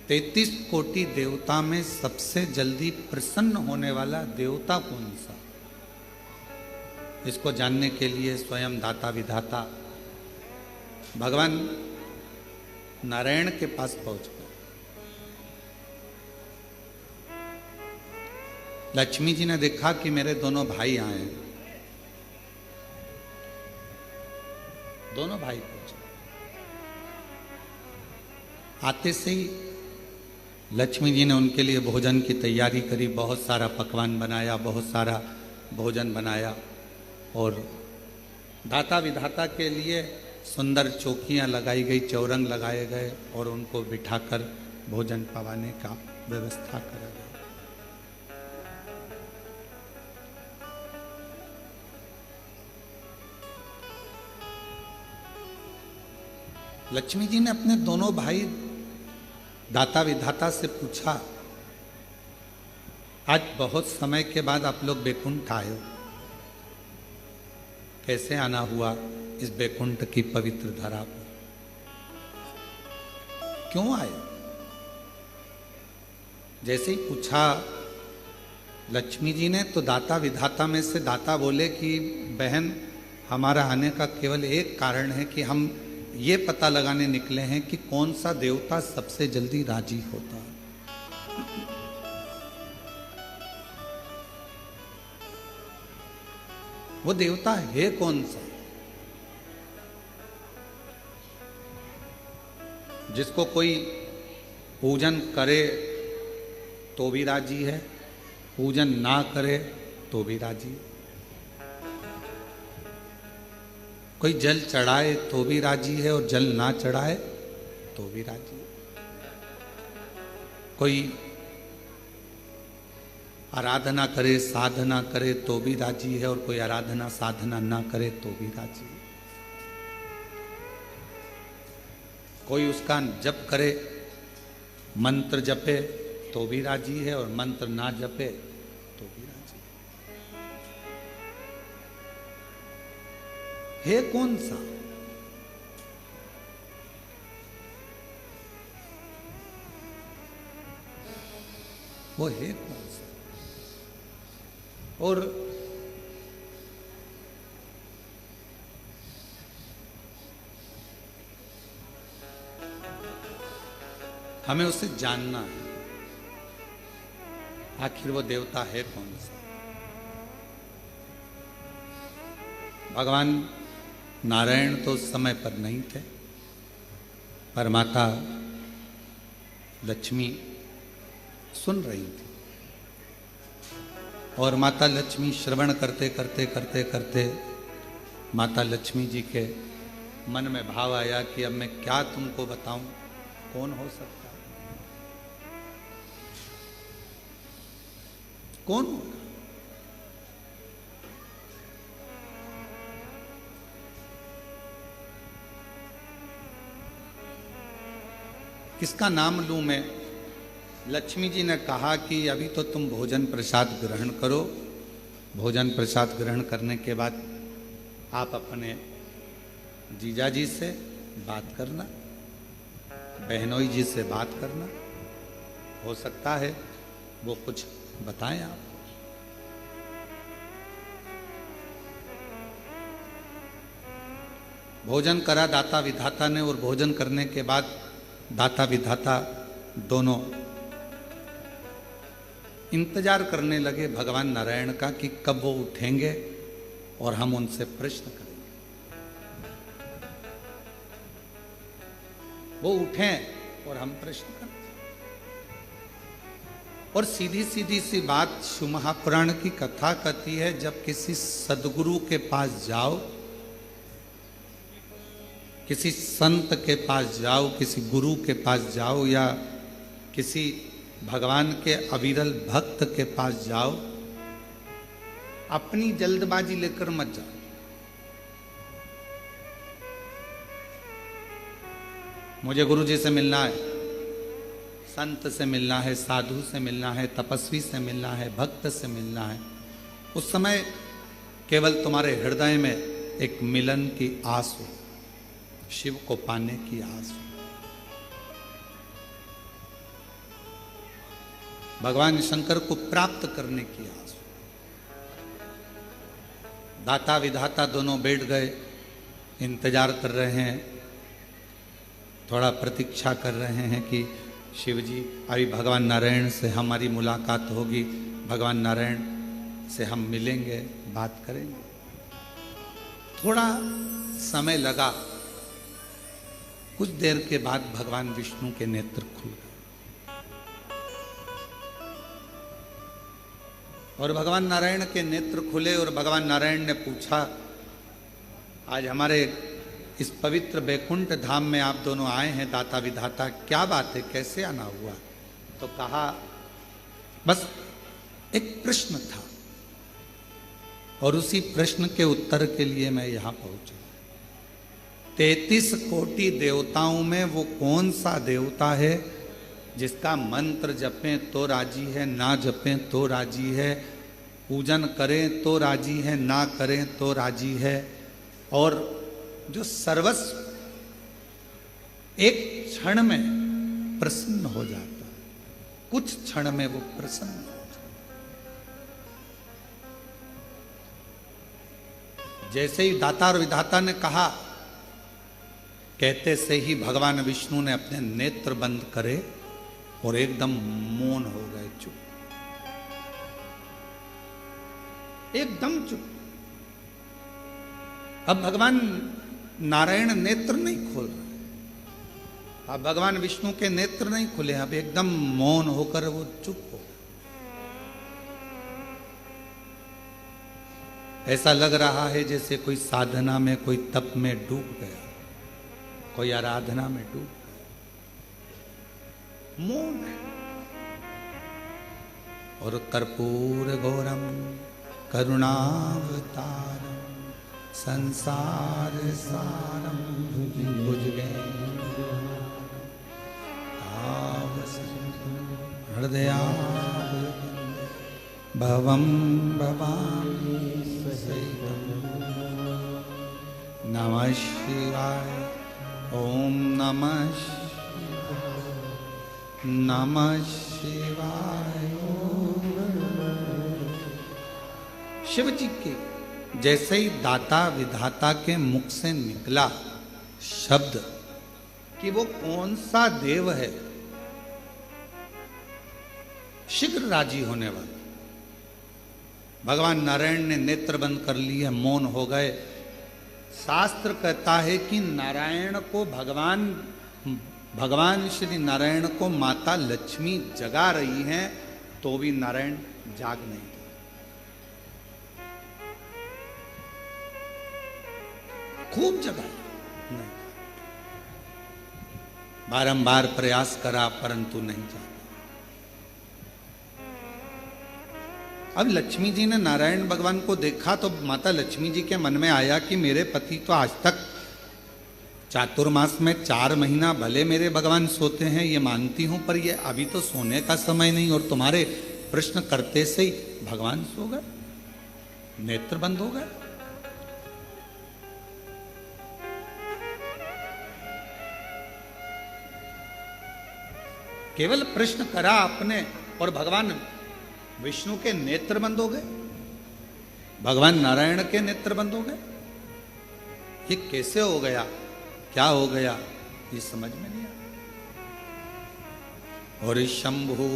33 कोटि देवता में सबसे जल्दी प्रसन्न होने वाला देवता कौन सा? इसको जानने के लिए स्वयं दाता विधाता भगवान नारायण के पास पहुंच गए। लक्ष्मी जी ने देखा कि मेरे दोनों भाई आए हैं। दोनों भाई पहुंचे। आते से ही लक्ष्मी जी ने उनके लिए भोजन की तैयारी करी, बहुत सारा पकवान बनाया, बहुत सारा भोजन बनाया और दाता विधाता के लिए सुंदर चौकियां लगाई गई, चौरंग लगाए गए और उनको बिठाकर भोजन पवाने का व्यवस्था करा गया। लक्ष्मी जी ने अपने दोनों भाई दाता विधाता से पूछा, आज बहुत समय के बाद आप लोग बैकुंठ आए हो, कैसे आना हुआ इस बैकुंठ की पवित्र धरा पर? क्यों आए? जैसे ही पूछा लक्ष्मी जी ने तो दाता विधाता में से दाता बोले कि बहन, हमारा आने का केवल एक कारण है कि हम ये पता लगाने निकले हैं कि कौन सा देवता सबसे जल्दी राजी होता है। वो देवता है कौन सा जिसको कोई पूजन करे तो भी राजी है, पूजन ना करे तो भी राजी है, कोई जल चढ़ाए तो भी राजी है और जल ना चढ़ाए तो भी राजी है, कोई आराधना करे साधना करे तो भी राजी है और कोई आराधना साधना ना करे तो भी राजी है, कोई उसका जप करे मंत्र जपे तो भी राजी है और मंत्र ना जपे तो भी राजी है कौन सा? वो है कौन सा? और हमें उसे जानना है, आखिर वो देवता है कौन सा? भगवान नारायण तो उस समय पर नहीं थे, पर माता लक्ष्मी सुन रही थी और माता लक्ष्मी श्रवण करते करते करते करते माता लक्ष्मी जी के मन में भाव आया कि अब मैं क्या तुमको बताऊं, कौन हो सकता है, कौन होगा? किसका नाम लूं मैं? लक्ष्मी जी ने कहा कि अभी तो तुम भोजन प्रसाद ग्रहण करो, भोजन प्रसाद ग्रहण करने के बाद आप अपने जीजा जी से बात करना, बहनोई जी से बात करना, हो सकता है वो कुछ बताएं आप। भोजन करा दाता विधाता ने और भोजन करने के बाद दाता विधाता दोनों इंतजार करने लगे भगवान नारायण का कि कब वो उठेंगे और हम उनसे प्रश्न करेंगे। वो उठें और हम प्रश्न करें। और सीधी सीधी सी बात शिव महापुराण की कथा कहती है, जब किसी सदगुरु के पास जाओ, किसी संत के पास जाओ, किसी गुरु के पास जाओ या किसी भगवान के अविरल भक्त के पास जाओ, अपनी जल्दबाजी लेकर मत जाओ। मुझे गुरु जी से मिलना है, संत से मिलना है, साधु से मिलना है, तपस्वी से मिलना है, भक्त से मिलना है, उस समय केवल तुम्हारे हृदय में एक मिलन की आस हो, शिव को पाने की आस हो। भगवान शंकर को प्राप्त करने की आस। दाता विधाता दोनों बैठ गए, इंतजार कर रहे हैं, थोड़ा प्रतीक्षा कर रहे हैं कि शिव जी अभी भगवान नारायण से हमारी मुलाकात होगी, भगवान नारायण से हम मिलेंगे, बात करेंगे। थोड़ा समय लगा, कुछ देर के बाद भगवान विष्णु के नेत्र खुल गए और भगवान नारायण के नेत्र खुले और भगवान नारायण ने पूछा, आज हमारे इस पवित्र बैकुंठ धाम में आप दोनों आए हैं दाता विधाता, क्या बात है, कैसे आना हुआ? तो कहा बस एक प्रश्न था और उसी प्रश्न के उत्तर के लिए मैं यहां पहुंचा। 33 कोटि देवताओं में वो कौन सा देवता है जिसका मंत्र जपें तो राजी है, ना जपें तो राजी है, पूजन करें तो राजी है, ना करें तो राजी है, और जो सर्वस्व एक क्षण में प्रसन्न हो जाता है, कुछ क्षण में वो प्रसन्न हो जाता है। जैसे ही दाता और विधाता ने कहा, कहते से ही भगवान विष्णु ने अपने नेत्र बंद करे और एकदम मौन हो गए, चुप, एकदम चुप। अब भगवान नारायण नेत्र नहीं खोल रहे, अब भगवान विष्णु के नेत्र नहीं खुले, अब एकदम मौन होकर वो चुप हो। ऐसा लग रहा है जैसे कोई साधना में, कोई तप में डूब गया, कोई आराधना में डूब गया, मौन है। और कर्पूर गौरम करुणावतारम संसार सारम भुजगेन्द्र हृदया भवम भवामी सहितम। नमः शिवाय, ओम नमः शिवाय, नमः शिवाय। शिव जी के जैसे ही दाता विधाता के मुख से निकला शब्द कि वो कौन सा देव है, शीघ्र राजी होने वाला, भगवान नारायण ने नेत्र बंद कर लिए, मौन हो गए। शास्त्र कहता है कि नारायण को भगवान श्री नारायण को माता लक्ष्मी जगा रही हैं, तो भी नारायण जाग नहीं गए। खूब जगाया, नहीं, बारंबार प्रयास करा परंतु नहीं जागा। अब लक्ष्मी जी ने नारायण भगवान को देखा तो माता लक्ष्मी जी के मन में आया कि मेरे पति तो आज तक चातुर्मास में 4 महीना भले मेरे भगवान सोते हैं, ये मानती हूं, पर ये अभी तो सोने का समय नहीं, और तुम्हारे प्रश्न करते से ही भगवान सो गए, नेत्र बंद हो गए। केवल प्रश्न करा आपने और भगवान विष्णु के नेत्र बंद हो गए, भगवान नारायण के नेत्र बंद हो गए। ये कैसे हो गया, क्या हो गया, ये समझ में नहीं आया। और शंभु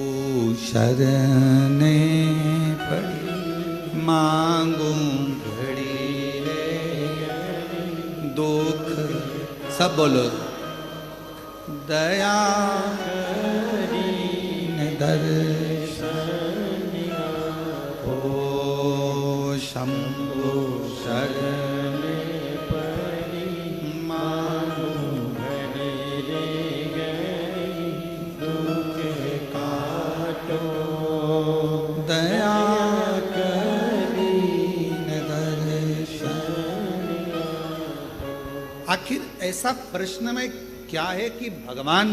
शरणे पड़ी मांगू घड़ी रे दुख, सब बोलो, दया दर्शन हो शंभु शरण पड़ी मांगू घड़ी गई दुख काटो दया करीन दर्शन। आखिर ऐसा प्रश्न में क्या है कि भगवान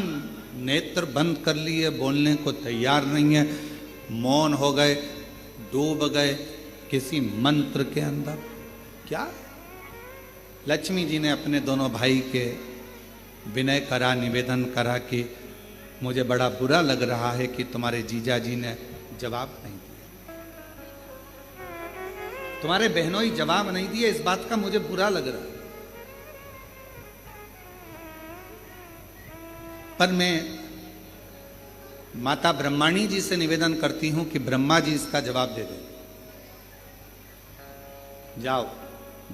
नेत्र बंद कर लिए, बोलने को तैयार नहीं है, मौन हो गए, डूब गए किसी मंत्र के अंदर। क्या लक्ष्मी जी ने अपने दोनों भाई के विनय करा, निवेदन करा कि मुझे बड़ा बुरा लग रहा है कि तुम्हारे जीजा जी ने जवाब नहीं दिया, तुम्हारे बहनोई जवाब नहीं दिए, इस बात का मुझे बुरा लग रहा है। पर मैं माता ब्रह्माणी जी से निवेदन करती हूं कि ब्रह्मा जी इसका जवाब दे दें। जाओ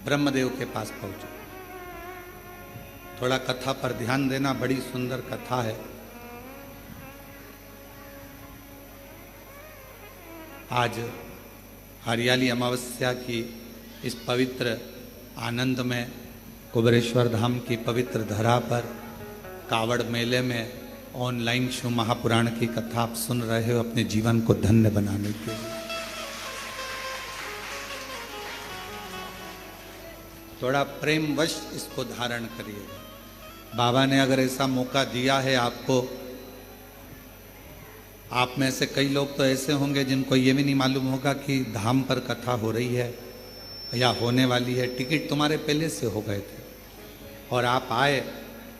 ब्रह्मदेव के पास पहुंचो, थोड़ा कथा पर ध्यान देना, बड़ी सुंदर कथा है। आज हरियाली अमावस्या की इस पवित्र आनंद में कुबेरेश्वर धाम की पवित्र धरा पर कावड़ मेले में ऑनलाइन शिव महापुराण की कथा आप सुन रहे हो अपने जीवन को धन्य बनाने के लिए। थोड़ा प्रेमवश इसको धारण करिएगा। बाबा ने अगर ऐसा मौका दिया है आपको, आप में से कई लोग तो ऐसे होंगे जिनको ये भी नहीं मालूम होगा कि धाम पर कथा हो रही है या होने वाली है। टिकट तुम्हारे पहले से हो गए थे और आप आए,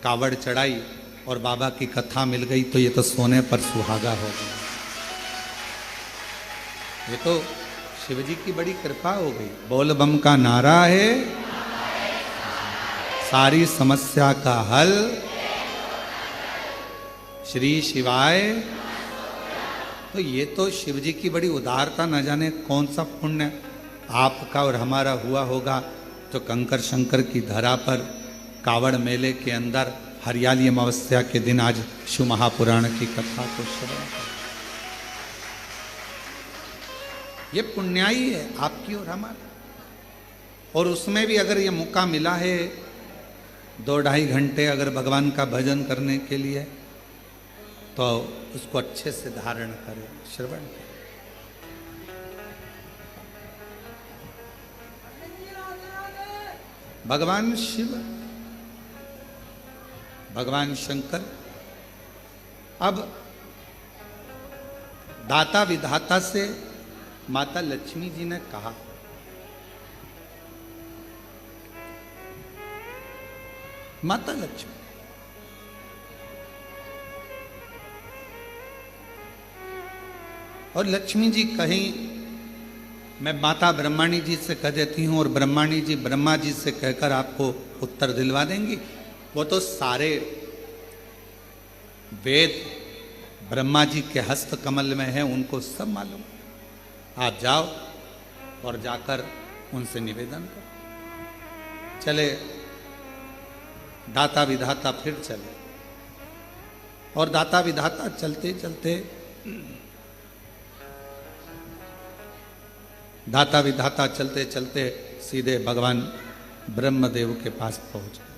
कावड़ चढ़ाई और बाबा की कथा मिल गई, तो ये तो सोने पर सुहागा हो गया। ये तो शिव जी की बड़ी कृपा हो गई। बोल बम का नारा है, सारी समस्या का हल, श्री शिवाय। तो ये तो शिव जी की बड़ी उदारता, न जाने कौन सा पुण्य आपका और हमारा हुआ होगा तो कंकर शंकर की धरा पर कावड़ मेले के अंदर हरियाली अमावस्या के दिन आज शिव महापुराण की कथा को श्रवण कर। ये पुण्याई है आपकी और हमारा। और उसमें भी अगर ये मौका मिला है 2-2.5 घंटे अगर भगवान का भजन करने के लिए, तो उसको अच्छे से धारण करें, श्रवण करें। भगवान शिव, भगवान शंकर अब दाता विधाता से माता लक्ष्मी जी ने कहा, माता लक्ष्मी और लक्ष्मी जी कहीं, मैं माता ब्रह्माणी जी से कह देती हूं और ब्रह्माणी जी ब्रह्मा जी से कहकर आपको उत्तर दिलवा देंगी। वो तो सारे वेद ब्रह्मा जी के हस्त कमल में है, उनको सब मालूम। आप जाओ और जाकर उनसे निवेदन करो। चले दाता विधाता फिर चले, और दाता विधाता चलते चलते दाता विधाता चलते चलते सीधे भगवान ब्रह्मदेव के पास पहुंच गए,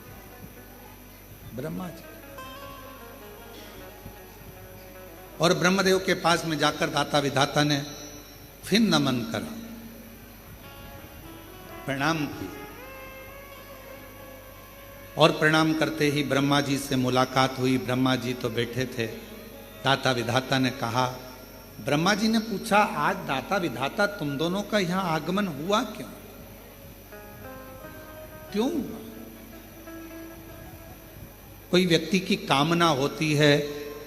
ब्रह्मा जी। और ब्रह्मदेव के पास में जाकर दाता विधाता ने फिर नमन करा, प्रणाम किया। और प्रणाम करते ही ब्रह्मा जी से मुलाकात हुई। ब्रह्मा जी तो बैठे थे। दाता विधाता ने कहा, ब्रह्मा जी ने पूछा, आज दाता विधाता तुम दोनों का यहां आगमन हुआ क्यों? क्यों? कोई व्यक्ति की कामना होती है,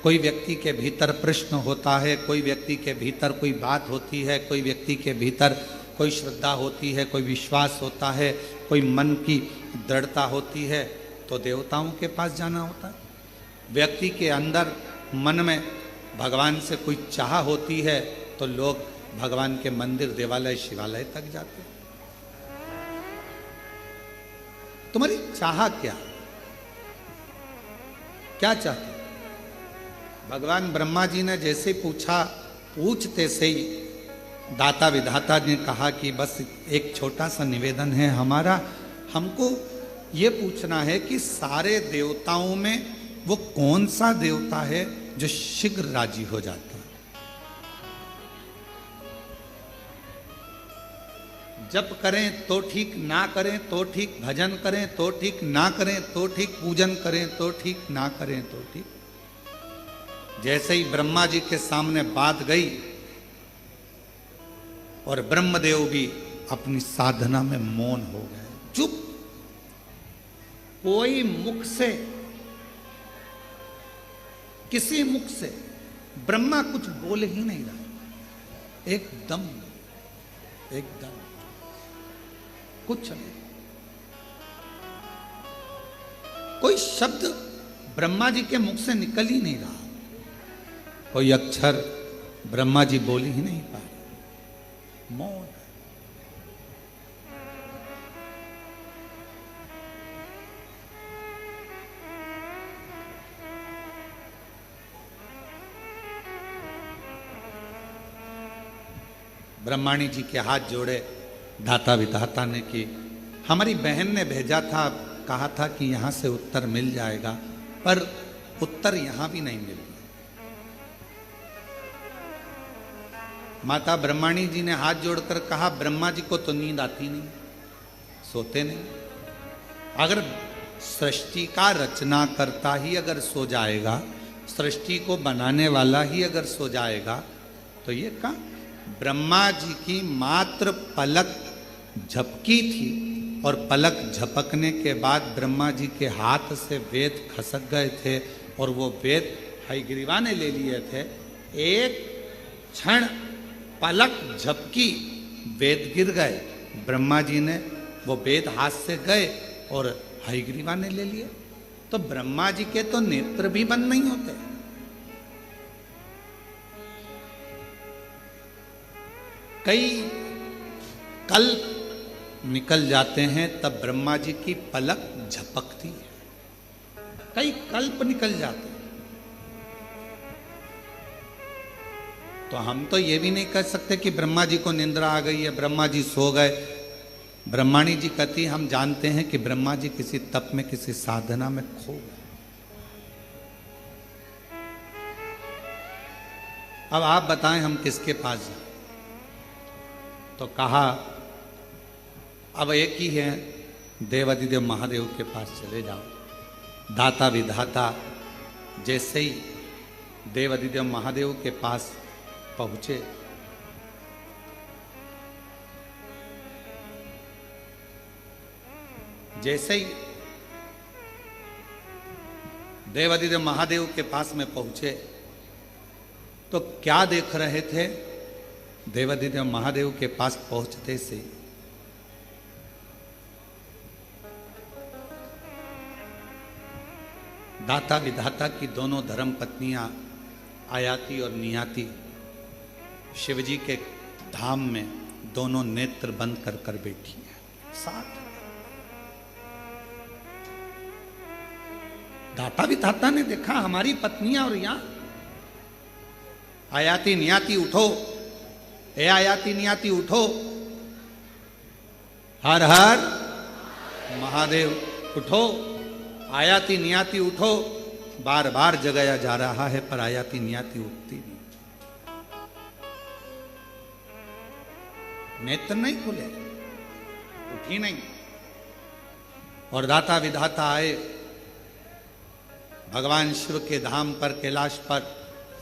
कोई व्यक्ति के भीतर प्रश्न होता है, कोई व्यक्ति के भीतर कोई बात होती है, कोई व्यक्ति के भीतर कोई श्रद्धा होती है, कोई विश्वास होता है, कोई मन की दृढ़ता होती है, तो देवताओं के पास जाना होता है। व्यक्ति के अंदर मन में भगवान से कोई चाह होती है तो लोग भगवान के मंदिर, देवालय, शिवालय तक जाते हैं। तुम्हारी चाह क्या, क्या चाहते? भगवान ब्रह्मा जी ने जैसे पूछा, पूछते से ही दाता विधाता ने कहा कि बस एक छोटा सा निवेदन है हमारा, हमको ये पूछना है कि सारे देवताओं में वो कौन सा देवता है जो शीघ्र राजी हो जाता है? जप करें तो ठीक, ना करें तो ठीक, भजन करें तो ठीक, ना करें तो ठीक, पूजन करें तो ठीक, ना करें तो ठीक। जैसे ही ब्रह्मा जी के सामने बात गई और ब्रह्मदेव भी अपनी साधना में मौन हो गए, चुप। कोई मुख से किसी मुख से ब्रह्मा कुछ बोल ही नहीं रहा, एकदम कुछ नहीं, कोई शब्द ब्रह्मा जी के मुख से निकल ही नहीं रहा, कोई अक्षर ब्रह्मा जी बोल ही नहीं पा रहे, मौन। ब्रह्माणी जी के हाथ जोड़े दाता विधाता ने कि हमारी बहन ने भेजा था, कहा था कि यहां से उत्तर मिल जाएगा, पर उत्तर यहां भी नहीं मिल रहा। माता ब्रह्माणी जी ने हाथ जोड़कर कहा, ब्रह्मा जी को तो नींद आती नहीं, सोते नहीं। अगर सृष्टि का रचना करता ही अगर सो जाएगा, सृष्टि को बनाने वाला ही अगर सो जाएगा, तो ये कहा ब्रह्मा जी की मात्र पलक झपकी थी और पलक झपकने के बाद ब्रह्मा जी के हाथ से वेद खसक गए थे और वो वेद हयग्रीवा ने ले लिए थे। एक क्षण पलक झपकी, वेद गिर गए, ब्रह्मा जी ने वो वेद हाथ से गए और हयग्रीवा ने ले लिए। तो ब्रह्मा जी के तो नेत्र भी बंद नहीं होते। कई कल्प निकल जाते हैं तब ब्रह्मा जी की पलक झपकती है, कई कल्प निकल जाते हैं। तो हम तो ये भी नहीं कह सकते कि ब्रह्मा जी को निंद्रा आ गई है, ब्रह्मा जी सो गए। ब्रह्माणी जी कहती, हम जानते हैं कि ब्रह्मा जी किसी तप में, किसी साधना में खो गए। अब आप बताएं हम किसके पास जाएं? तो कहा अब एक ही है, देवादिदेव महादेव के पास चले जाओ। दाता विधाता जैसे ही देवादिदेव महादेव के पास पहुंचे, जैसे ही देवादिदेव महादेव के पास में पहुंचे तो क्या देख रहे थे? देवादिदेव महादेव के पास पहुंचते से दाता विधाता की दोनों धर्म पत्नियां आयाति और नियाति शिवजी के धाम में दोनों नेत्र बंद कर कर बैठी हैं साथ। दाता विधाता ने देखा हमारी पत्नियां, और यहां आयाति नियाति उठो, हे आयाति नियाति उठो, हर हर महादेव उठो, आयाति नियाति उठो। बार बार जगाया जा रहा है पर आयाति नियाति उठती नहीं, नेत्र नहीं खुले, उठी नहीं। और दाता विधाता आए भगवान शिव के धाम पर, कैलाश पर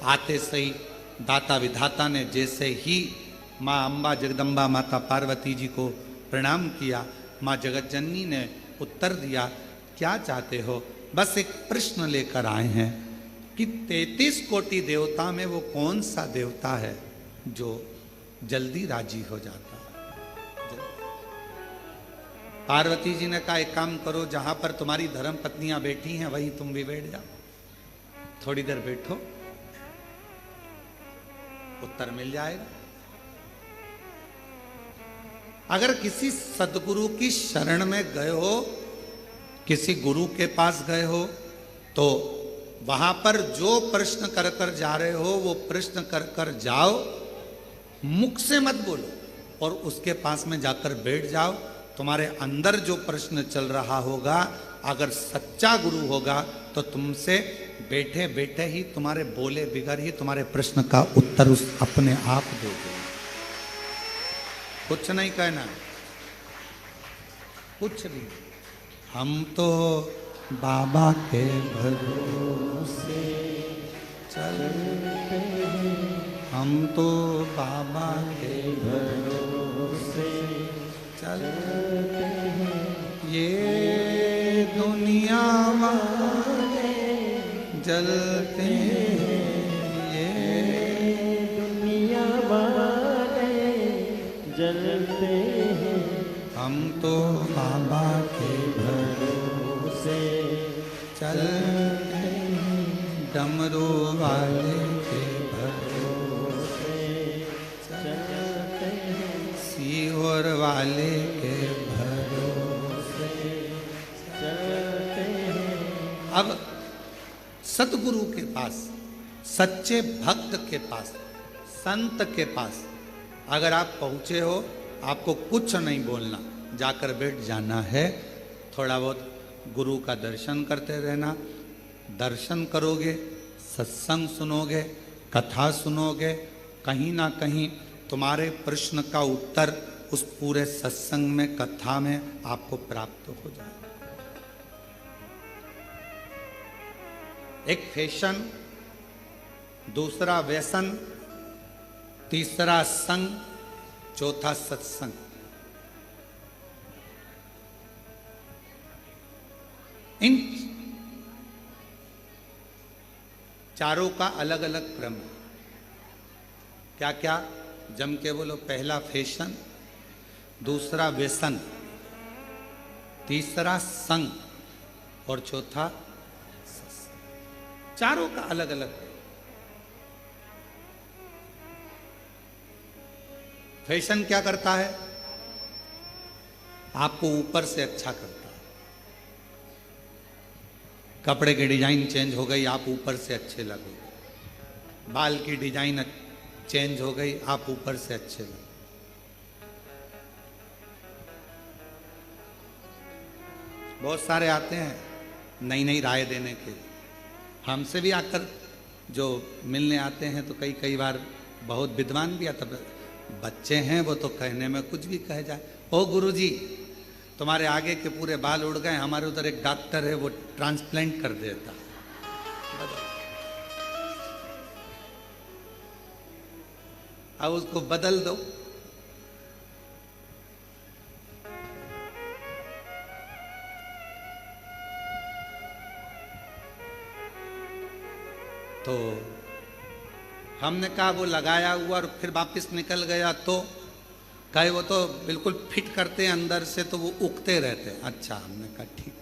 आते सही दाता विधाता ने जैसे ही माँ अम्बा जगदम्बा माता पार्वती जी को प्रणाम किया, माँ जगतजननी ने उत्तर दिया, क्या चाहते हो? बस एक प्रश्न लेकर आए हैं कि 33 कोटि देवता में वो कौन सा देवता है जो जल्दी राजी हो जाता है? पार्वती जी ने कहा, एक काम करो, जहां पर तुम्हारी धर्म पत्नियां बैठी हैं वहीं तुम भी बैठ जाओ, थोड़ी देर बैठो, उत्तर मिल जाएगा। अगर किसी सदगुरु की शरण में गए हो, किसी गुरु के पास गए हो, तो वहां पर जो प्रश्न कर कर जा रहे हो वो प्रश्न कर कर जाओ, मुख से मत बोलो और उसके पास में जाकर बैठ जाओ। तुम्हारे अंदर जो प्रश्न चल रहा होगा, अगर सच्चा गुरु होगा तो तुमसे बैठे बैठे ही, तुम्हारे बोले बिगर ही तुम्हारे प्रश्न का उत्तर उस अपने आप दे देगा। कुछ नहीं कहना, कुछ भी। हम तो बाबा के भरोसे चलते हैं, हम तो बाबा के भरोसे चलते हैं, ये दुनिया वाले जलते ये दुनिया वाले जलते हैं, हम तो बाबा के भरोसे चलते हैं, डमरू वाले के भरोसे चलते हैं, सीहोर वाले के भरोसे चलते हैं। अब सतगुरु के पास, सच्चे भक्त के पास, संत के पास अगर आप पहुंचे हो, आपको कुछ नहीं बोलना, जाकर बैठ जाना है। थोड़ा बहुत गुरु का दर्शन करते रहना। दर्शन करोगे, सत्संग सुनोगे, कथा सुनोगे, कहीं ना कहीं तुम्हारे प्रश्न का उत्तर उस पूरे सत्संग में, कथा में आपको प्राप्त हो जाए। एक फैशन, दूसरा व्यसन, तीसरा संग, चौथा सत्संग। इन चारों का अलग अलग क्रम है। क्या क्या? जम के बोलो। पहला फैशन, दूसरा व्यसन, तीसरा संग और चौथा सत्संग। चारों का अलग अलग है। फैशन क्या करता है? आपको ऊपर से अच्छा करता है। कपड़े की डिजाइन चेंज हो गई, आप ऊपर से अच्छे लगोगे। बाल की डिजाइन चेंज हो गई, आप ऊपर से अच्छे लगोगे। बहुत सारे आते हैं नई नई राय देने के। हमसे भी आकर जो मिलने आते हैं तो कई कई बार बहुत विद्वान भी आता। बच्चे हैं वो तो कहने में कुछ भी कह जाए। ओ गुरुजी, तुम्हारे आगे के पूरे बाल उड़ गए, हमारे उधर एक डॉक्टर है वो ट्रांसप्लांट कर देता। अब उसको बदल दो। तो हमने कहा वो लगाया हुआ और फिर वापस निकल गया, तो कहे वो तो बिल्कुल फिट करते हैं अंदर से, तो वो उगते रहते हैं। अच्छा, हमने कहा ठीक।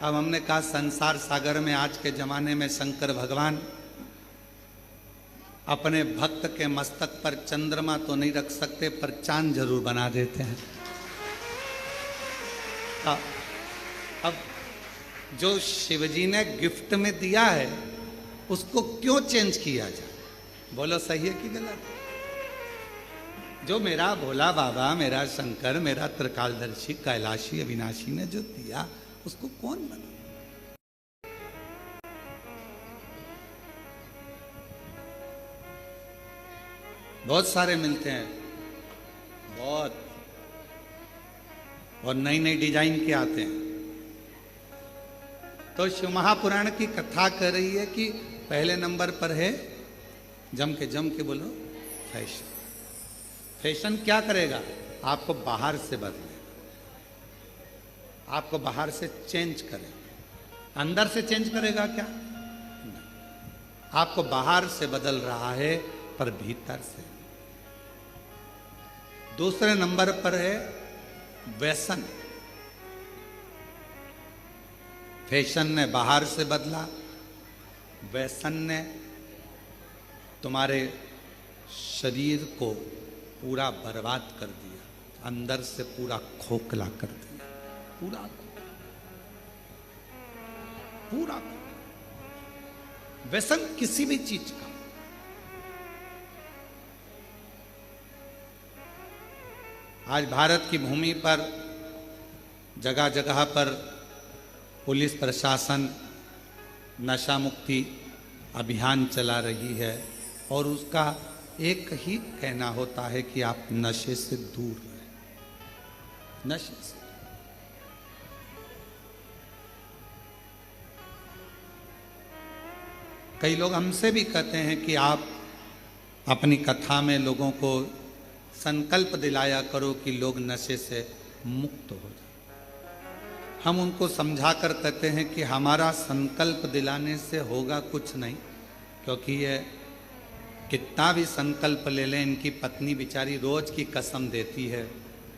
अब हमने कहा संसार सागर में आज के जमाने में शंकर भगवान अपने भक्त के मस्तक पर चंद्रमा तो नहीं रख सकते, पर चांद जरूर बना देते हैं। अब जो शिवजी ने गिफ्ट में दिया है उसको क्यों चेंज किया जाए? बोलो सही है कि गलत? जो मेरा भोला बाबा, मेरा शंकर, मेरा त्रिकालदर्शी, कैलाशी, अविनाशी ने जो दिया उसको कौन बना? बहुत सारे मिलते हैं, बहुत, और नई नई डिजाइन के आते हैं। तो शिव महापुराण की कथा कर रही है कि पहले नंबर पर है, जम के बोलो, फैशन। फैशन क्या करेगा? आपको बाहर से बदलेगा, आपको बाहर से चेंज करेगा। अंदर से चेंज करेगा क्या? नहीं। आपको बाहर से बदल रहा है पर भीतर से। दूसरे नंबर पर है व्यसन। फैशन ने बाहर से बदला, व्यसन ने तुम्हारे शरीर को पूरा बर्बाद कर दिया, अंदर से पूरा खोखला कर दिया, पूरा पूरा। व्यसन किसी भी चीज का, आज भारत की भूमि पर जगह जगह पर पुलिस प्रशासन नशा मुक्ति अभियान चला रही है और उसका एक ही कहना होता है कि आप नशे से दूर रहें, नशे से। कई लोग हमसे भी कहते हैं कि आप अपनी कथा में लोगों को संकल्प दिलाया करो कि लोग नशे से मुक्त हो जाए। हम उनको समझा कर कहते हैं कि हमारा संकल्प दिलाने से होगा कुछ नहीं, क्योंकि ये कितना भी संकल्प ले लें, इनकी पत्नी बेचारी रोज की कसम देती है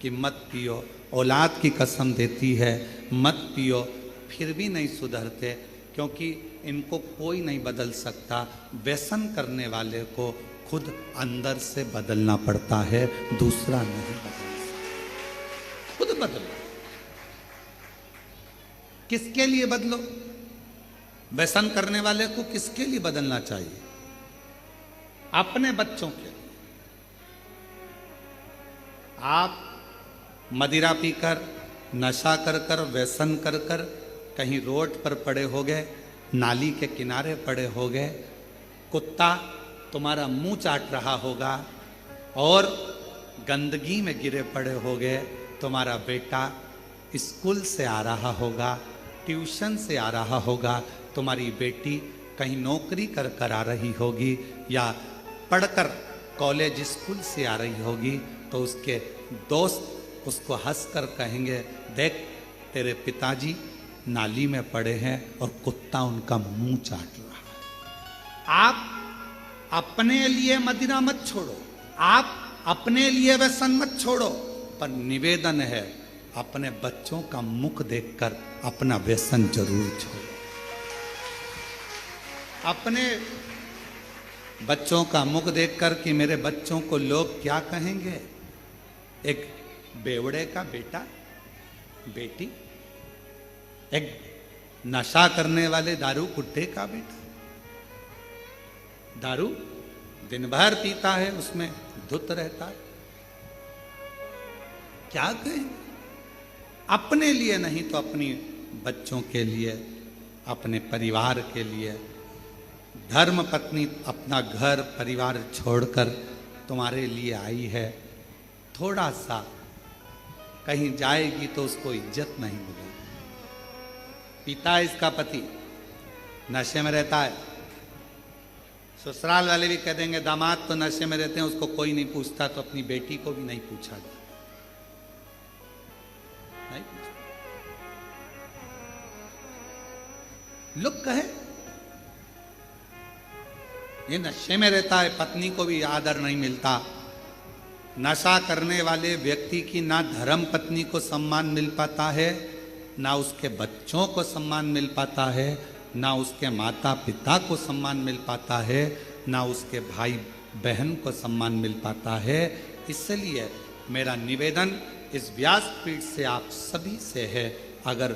कि मत पियो, औलाद की कसम देती है मत पियो, फिर भी नहीं सुधरते, क्योंकि इनको कोई नहीं बदल सकता। व्यसन करने वाले को खुद अंदर से बदलना पड़ता है, दूसरा नहीं बदल सकता। खुद बदलो। किसके लिए बदलो? व्यसन करने वाले को किसके लिए बदलना चाहिए? अपने बच्चों के लिए। आप मदिरा पीकर, नशा कर कर, व्यसन कर कर कहीं रोड पर पड़े हो गए, नाली के किनारे पड़े हो गए, कुत्ता तुम्हारा मुंह चाट रहा होगा और गंदगी में गिरे पड़े हो गए, तुम्हारा बेटा स्कूल से आ रहा होगा, ट्यूशन से आ रहा होगा, तुम्हारी बेटी कहीं नौकरी कर कर आ रही होगी या पढ़कर कॉलेज स्कूल से आ रही होगी, तो उसके दोस्त उसको हंसकर कहेंगे, देख तेरे पिताजी नाली में पड़े हैं और कुत्ता उनका मुंह चाट रहा है। आप अपने लिए मदिरा मत छोड़ो, आप अपने लिए व्यसन मत छोड़ो, पर निवेदन है अपने बच्चों का मुख देखकर अपना व्यसन जरूर छोड़ो। अपने बच्चों का मुख देखकर कि मेरे बच्चों को लोग क्या कहेंगे। एक बेवड़े का बेटा बेटी, एक नशा करने वाले दारू कुट्टे का बेटा, दारू दिन भर पीता है, उसमें धुत रहता है, क्या कहेंगे? अपने लिए नहीं तो अपनी बच्चों के लिए, अपने परिवार के लिए। धर्म पत्नी अपना घर परिवार छोड़कर तुम्हारे लिए आई है, थोड़ा सा कहीं जाएगी तो उसको इज्जत नहीं मिलेगी। पिता इसका पति नशे में रहता है, ससुराल वाले भी कह देंगे दामाद तो नशे में रहते हैं, उसको कोई नहीं पूछता, तो अपनी बेटी को भी नहीं पूछा जाता, नहीं पूछा। लोग कहे ये नशे में रहता है, पत्नी को भी आदर नहीं मिलता। नशा करने वाले व्यक्ति की ना धर्म पत्नी को सम्मान मिल पाता है, ना उसके बच्चों को सम्मान मिल पाता है, ना उसके माता पिता को सम्मान मिल पाता है, ना उसके भाई बहन को सम्मान मिल पाता है। इसलिए मेरा निवेदन इस व्यासपीठ से आप सभी से है, अगर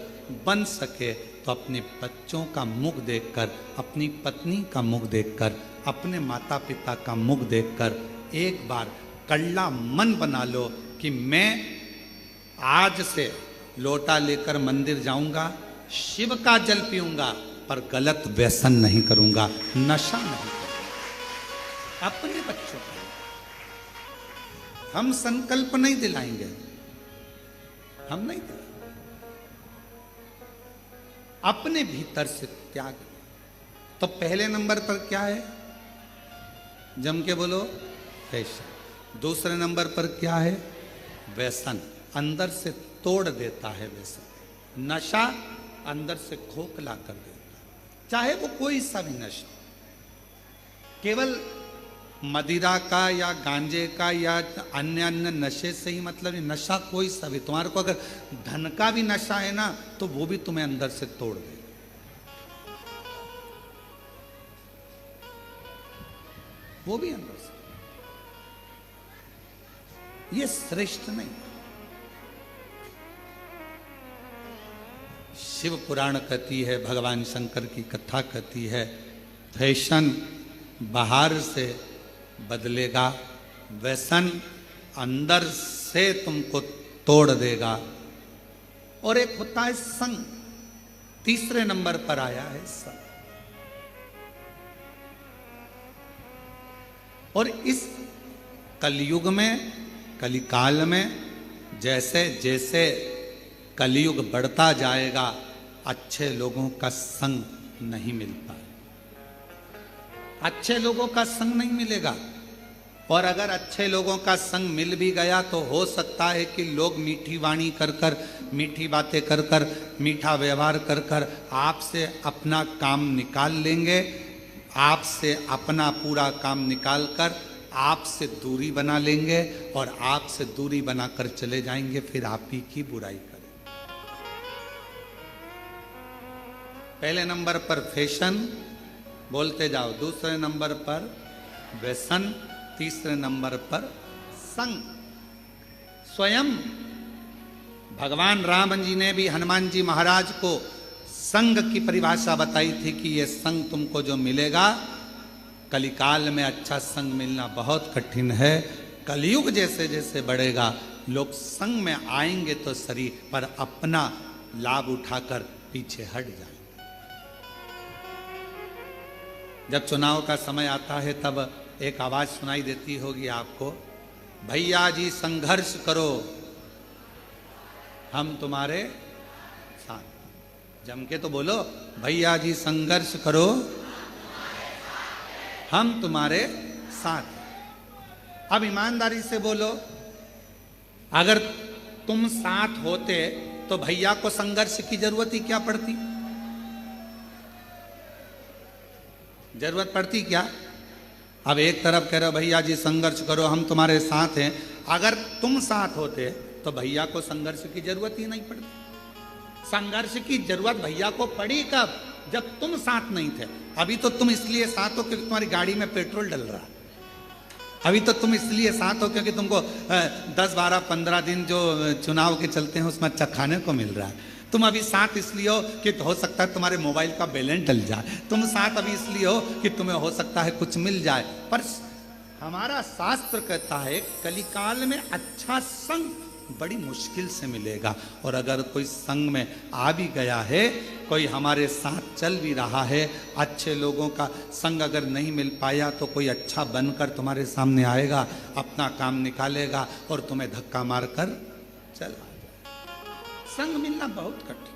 बन सके तो अपने बच्चों का मुख देखकर, अपनी पत्नी का मुख देखकर, अपने माता पिता का मुख देखकर एक बार कड़ला मन बना लो कि मैं आज से लोटा लेकर मंदिर जाऊंगा, शिव का जल पीऊंगा, पर गलत व्यसन नहीं करूंगा, नशा नहीं करूंगा। अपने बच्चों को हम संकल्प नहीं दिलाएंगे, हम नहीं दिलाएंगे, अपने भीतर से त्याग। तो पहले नंबर पर क्या है? जम के बोलो, पैशन। दूसरे नंबर पर क्या है? व्यसन, अंदर से तोड़ देता है व्यसन। नशा अंदर से खोखला कर देता है, चाहे वो कोई सा भी नशा, केवल मदिरा का या गांजे का या अन्य अन्य नशे से ही मतलब नहीं, नशा कोई सा भी। तुम्हारे को अगर धन का भी नशा है ना, तो वो भी तुम्हें अंदर से तोड़ देगा। वो भी अंदर से, ये श्रेष्ठ नहीं। शिव पुराण कहती है, भगवान शंकर की कथा कहती है, फैशन बाहर से बदलेगा, व्यसन अंदर से तुमको तोड़ देगा। और एक होता है संग, तीसरे नंबर पर आया है संग। और इस कलयुग में, कलिकाल में, जैसे जैसे कलयुग बढ़ता जाएगा, अच्छे लोगों का संग नहीं मिलता, अच्छे लोगों का संग नहीं मिलेगा। और अगर अच्छे लोगों का संग मिल भी गया तो हो सकता है कि लोग मीठी वाणी कर कर मीठी बातें कर कर, मीठा व्यवहार कर कर आपसे अपना काम निकाल लेंगे, आपसे अपना पूरा काम निकाल कर आपसे दूरी बना लेंगे और आपसे दूरी बनाकर चले जाएंगे, फिर आप ही की बुराई करें। पहले नंबर पर फैशन, बोलते जाओ। दूसरे नंबर पर व्यसन, तीसरे नंबर पर संग। स्वयं भगवान राम जी ने भी हनुमान जी महाराज को संग की परिभाषा बताई थी कि ये संग तुमको जो मिलेगा, कलिकाल में अच्छा संग मिलना बहुत कठिन है। कलयुग जैसे जैसे बढ़ेगा लोग संग में आएंगे तो सही, पर अपना लाभ उठाकर पीछे हट जाएंगे। जब चुनाव का समय आता है तब एक आवाज सुनाई देती होगी आपको, भैया जी संघर्ष करो हम तुम्हारे साथ। जम के तो बोलो, भैया जी संघर्ष करो हम तुम्हारे साथ। अब ईमानदारी से बोलो, अगर तुम साथ होते तो भैया को संघर्ष की जरूरत ही क्या पड़ती? जरूरत पड़ती क्या? अब एक तरफ कह रहे हो भैया जी संघर्ष करो हम तुम्हारे साथ हैं, अगर तुम साथ होते तो भैया को संघर्ष की जरूरत ही नहीं पड़ती। संघर्ष की जरूरत भैया को पड़ी कब? जब तुम साथ नहीं थे। अभी तो तुम इसलिए साथ हो क्योंकि तुम्हारी गाड़ी में पेट्रोल डल रहा है। अभी तो तुम इसलिए साथ हो क्योंकि तुमको 10, 12, 15 दिन जो चुनाव के चलते हैं उसमें अच्छा खाने को मिल रहा है। तुम अभी साथ इसलिए हो कि हो सकता है तुम्हारे मोबाइल का बैलेंस डल जाए। तुम साथ अभी इसलिए हो कि तुम्हें हो सकता है कुछ मिल जाए। पर हमारा शास्त्र कहता है कलिकाल में अच्छा संग बड़ी मुश्किल से मिलेगा। और अगर कोई संग में आ भी गया है, कोई हमारे साथ चल भी रहा है, अच्छे लोगों का संग अगर नहीं मिल पाया तो कोई अच्छा बनकर तुम्हारे सामने आएगा, अपना काम निकालेगा और तुम्हें धक्का मारकर चला जाए। संग मिलना बहुत कठिन।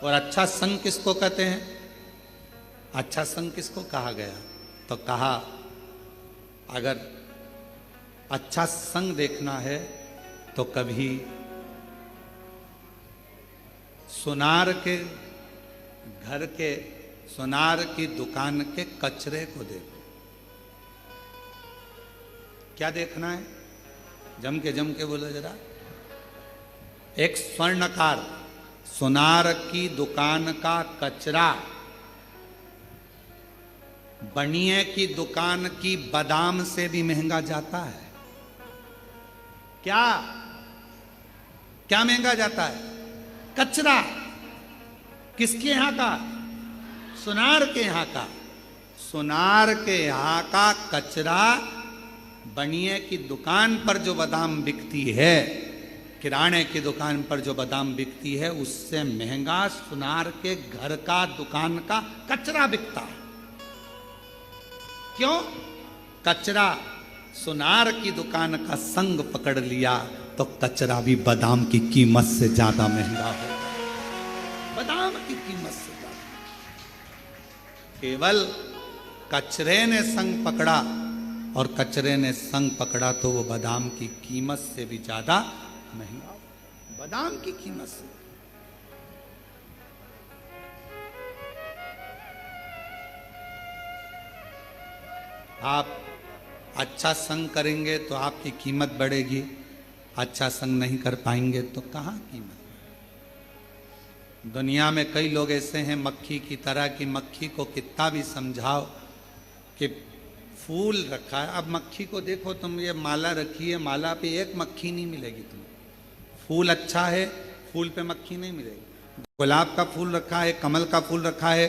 और अच्छा संग किसको कहते हैं? अच्छा संग किसको कहा गया? तो कहा अगर अच्छा संग देखना है तो कभी सुनार के घर के, सुनार की दुकान के कचरे को देखो। क्या देखना है? जम के बोलो जरा। एक स्वर्णकार सुनार की दुकान का कचरा बनिए की दुकान की बादाम से भी महंगा जाता है। क्या क्या महंगा जाता है? कचरा। किसके यहां का? सुनार के यहां का। सुनार के यहां का कचरा बनिए की दुकान पर जो बादाम बिकती है, किराने की दुकान पर जो बादाम बिकती है, उससे महंगा सुनार के घर का दुकान का कचरा बिकता है। क्यों? कचरा सुनार की दुकान का संग पकड़ लिया तो कचरा भी बादाम की कीमत से ज्यादा महंगा हो। बादाम की कीमत से ज्यादा। केवल कचरे ने संग पकड़ा, और कचरे ने संग पकड़ा तो वो बादाम की कीमत से भी ज्यादा महंगा। बादाम की कीमत से। आप अच्छा संग करेंगे तो आपकी कीमत बढ़ेगी, अच्छा संग नहीं कर पाएंगे तो कहाँ कीमत। दुनिया में कई लोग ऐसे हैं मक्खी की तरह कि मक्खी को कितना भी समझाओ कि फूल रखा है। अब मक्खी को देखो तुम, ये माला रखी है, माला पे एक मक्खी नहीं मिलेगी तुम्हें। फूल अच्छा है, फूल पे मक्खी नहीं मिलेगी। गुलाब का फूल रखा है, कमल का फूल रखा है,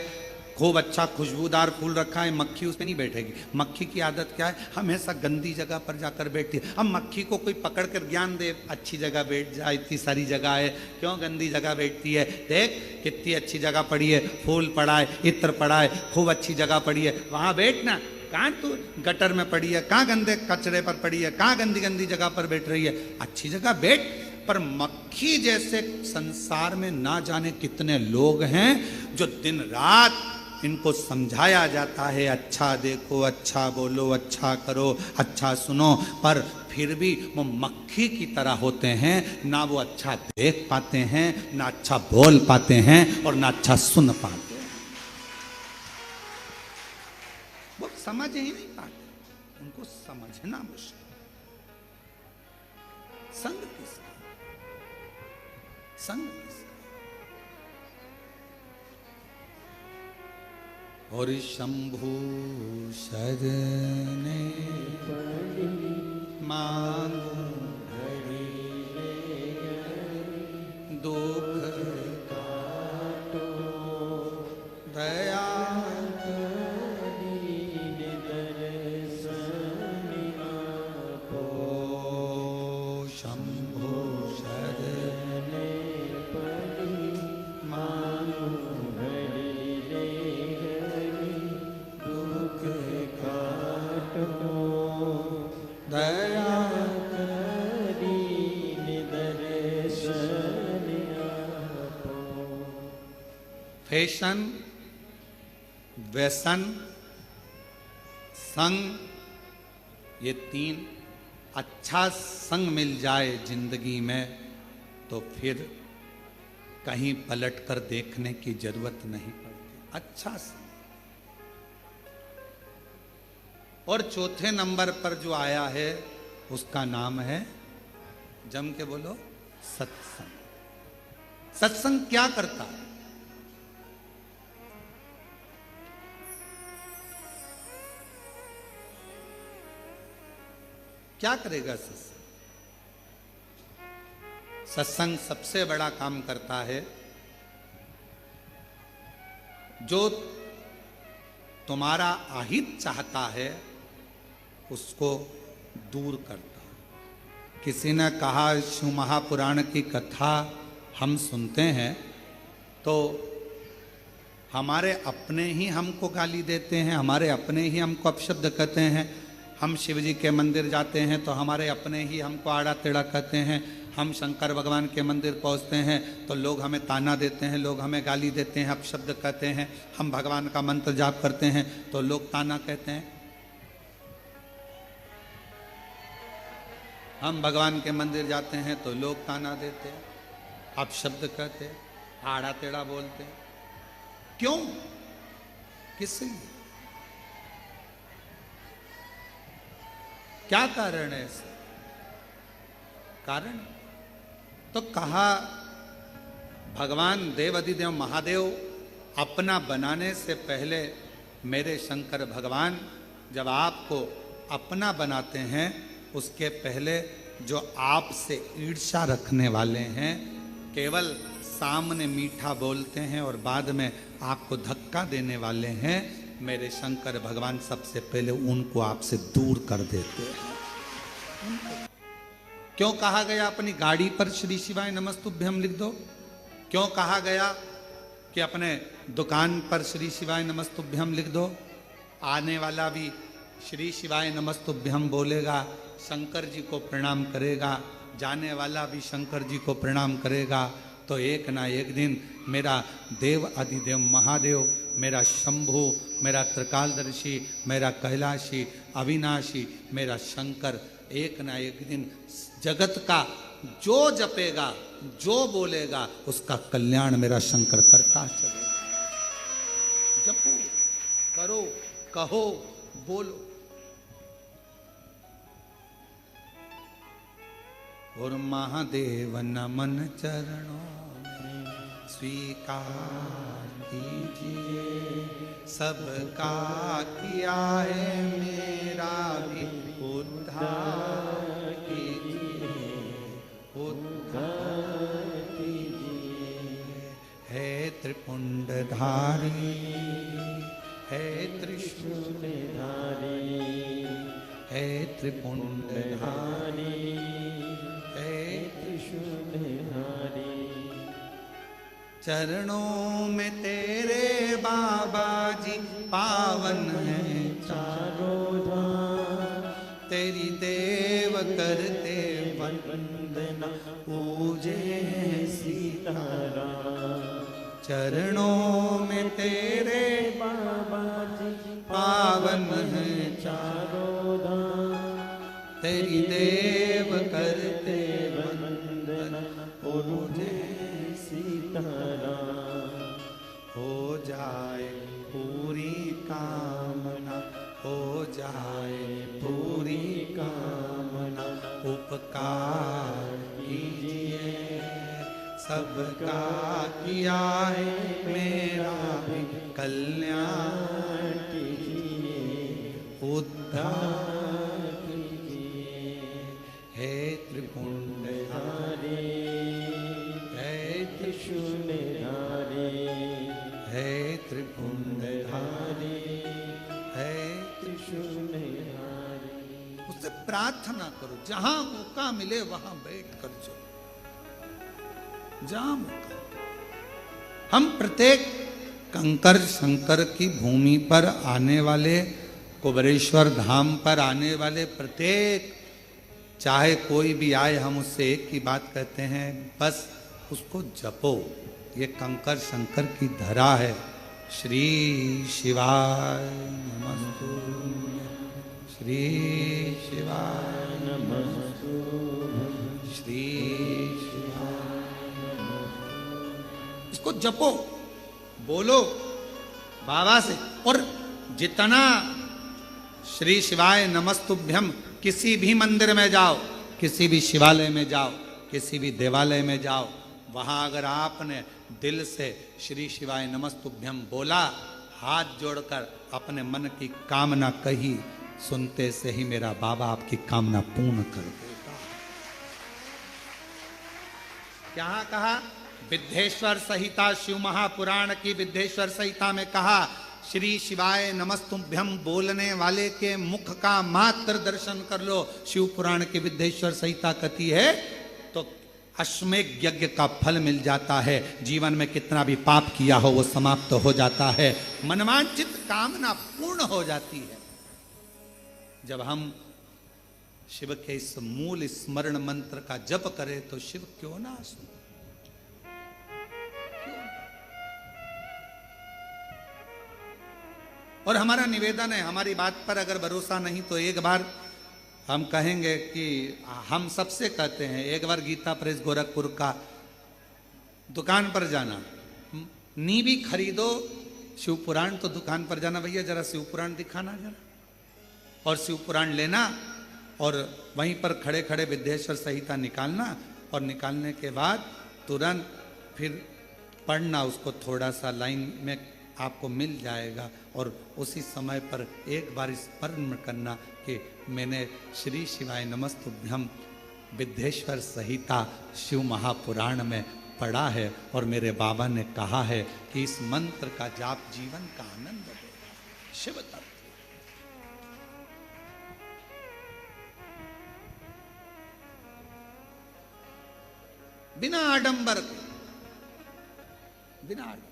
खूब अच्छा खुशबूदार फूल रखा है, मक्खी उस पर नहीं बैठेगी। मक्खी की आदत क्या है? हमेशा गंदी जगह पर जाकर बैठती है। अब मक्खी को कोई पकड़ कर ज्ञान दे, अच्छी जगह बैठ जा, इतनी सारी जगह है, क्यों गंदी जगह बैठती है? देख कितनी अच्छी जगह पड़ी है, फूल पड़ा है, इत्र पड़ा है, खूब अच्छी जगह पड़ी है, वहां बैठना। कहाँ तू गटर में पड़ी है, कहाँ गंदे कचरे पर पड़ी है, कहाँ गंदी गंदी जगह पर बैठ रही है? अच्छी जगह बैठ। पर मक्खी जैसे संसार में ना जाने कितने लोग हैं जो दिन रात इनको समझाया जाता है अच्छा देखो, अच्छा बोलो, अच्छा करो, अच्छा सुनो, पर फिर भी वो मक्खी की तरह होते हैं। ना वो अच्छा देख पाते हैं, ना अच्छा बोल पाते हैं और ना अच्छा सुन पाते हैं। वो समझ ही नहीं पाते, उनको समझना मुश्किल। संग किसका, संग किसका। और शंभु शरणे मांगो दुख काटो दया शंभु शरणे मांगो दया फैशन, व्यसन, संग, ये तीन। अच्छा संग मिल जाए जिंदगी में तो फिर कहीं पलट कर देखने की जरूरत नहीं पड़ती। अच्छा संग। और चौथे नंबर पर जो आया है उसका नाम है, जम के बोलो, सत्संग। सत्संग क्या करता है? क्या करेगा सत्संग? सत्संग सबसे बड़ा काम करता है, जो तुम्हारा अहित चाहता है उसको दूर करता है। किसी ने कहा, शिव महापुराण की कथा हम सुनते हैं तो हमारे अपने ही हमको गाली देते हैं, हमारे अपने ही हमको अपशब्द कहते हैं। हम शिव जी के मंदिर जाते हैं तो हमारे अपने ही हमको आड़ा टेढ़ा कहते हैं। हम शंकर भगवान के मंदिर पहुंचते हैं तो लोग हमें ताना देते हैं, लोग हमें गाली देते हैं, अपशब्द कहते हैं। हम भगवान का मंत्र जाप करते हैं तो लोग ताना कहते हैं। हम भगवान के मंदिर जाते हैं तो लोग ताना देते हैं, अपशब्द कहते हैं, आड़ा टेढ़ा बोलते हैं। क्यों? किस लिए? क्या कारण है इसका? कारण तो कहा, भगवान देव अधिदेव महादेव अपना बनाने से पहले मेरे शंकर भगवान जब आपको अपना बनाते हैं उसके पहले जो आपसे ईर्ष्या रखने वाले हैं, केवल सामने मीठा बोलते हैं और बाद में आपको धक्का देने वाले हैं, मेरे शंकर भगवान सबसे पहले उनको आपसे दूर कर देते हैं। क्यों कहा गया अपनी गाड़ी पर श्री शिवाय नमस्तुभ्यम लिख दो? क्यों कहा गया कि अपने दुकान पर श्री शिवाय नमस्तुभ्यम लिख दो? आने वाला भी श्री शिवाय नमस्तुभ्यम बोलेगा, शंकर जी को प्रणाम करेगा, जाने वाला भी शंकर जी को प्रणाम करेगा। तो एक ना एक दिन मेरा देव अधिदेव महादेव, मेरा शंभु, मेरा त्रिकालदर्शी, मेरा कैलाशी, अविनाशी, मेरा शंकर, एक ना एक दिन जगत का जो जपेगा, जो बोलेगा, उसका कल्याण मेरा शंकर करता चलेगा। जपो, करो, कहो, बोलो। और महादेव नमन चरणों में स्वीकार कीजिए, सबका किया है मेरा भी उद्धार कीजिए, उद्धार कीजिए। है त्रिपुंडधारी, है त्रिशूलधारी, है त्रिपुंडधारी, चरणों में तेरे बाबा जी पावन है चारों धाम, तेरी देव करते वंदना पूजे सीताराम। चरणों में तेरे जाए पूरी कामना, हो जाए पूरी कामना। उपकार कीजिए सबका किया है, मेरा भी कल्याण कीजिए, उद्धार कीजिए। हे त्रिपुंडधारी, हे त्रिशूलधारी, हे त्रिपुंडधारी, हे त्रिशूलधारी। उससे प्रार्थना करो, जहां मौका मिले वहां बैठ कर जो, जहां मौका। हम प्रत्येक कंकर शंकर की भूमि पर आने वाले, कुबेरेश्वर धाम पर आने वाले प्रत्येक, चाहे कोई भी आए, हम उससे एक ही बात कहते हैं, बस उसको जपो। ये कंकर शंकर की धरा है। श्री शिवाय नमस्तु, श्री शिवाय नमस्तु, श्री शिवाय। इसको जपो, बोलो बाबा से। और जितना श्री शिवाय नमस्तुभ्यम, किसी भी मंदिर में जाओ, किसी भी शिवालय में जाओ, किसी भी देवालय में जाओ, वहां अगर आपने दिल से श्री शिवाय नमस्तुभ्यम बोला, हाथ जोड़कर अपने मन की कामना कही, सुनते से ही मेरा बाबा आपकी कामना पूर्ण कर देगा। क्या कहा? विद्धेश्वर संहिता, शिव महापुराण की विद्धेश्वर संहिता में कहा, श्री शिवाय नमस्तुभ्यम बोलने वाले के मुख का मात्र दर्शन कर लो। शिव पुराण की विद्धेश्वर संहिता कहती है तो अश्वमेध यज्ञ का फल मिल जाता है। जीवन में कितना भी पाप किया हो वो समाप्त हो जाता है, मनवांछित कामना पूर्ण हो जाती है। जब हम शिव के इस मूल स्मरण मंत्र का जप करें तो शिव क्यों ना सुने। और हमारा निवेदन है, हमारी बात पर अगर भरोसा नहीं तो एक बार हम कहेंगे कि हम सबसे कहते हैं, एक बार गीता प्रेस गोरखपुर का दुकान पर जाना, नींवी खरीदो शिव पुराण तो दुकान पर जाना, भैया जरा शिव पुराण दिखाना जरा, और शिव पुराण लेना और वहीं पर खड़े खड़े विद्धेश्वर संहिता निकालना, और निकालने के बाद तुरंत फिर पढ़ना उसको, थोड़ा सा लाइन में आपको मिल जाएगा। और उसी समय पर एक बार स्मरण करना कि मैंने श्री शिवाय नमस्तुभ्यम विद्धेश्वर संहिता शिव महापुराण में पढ़ा है, और मेरे बाबा ने कहा है कि इस मंत्र का जाप जीवन का आनंद देगा। शिव तत्व बिना आडंबर के, बिना आडंबर।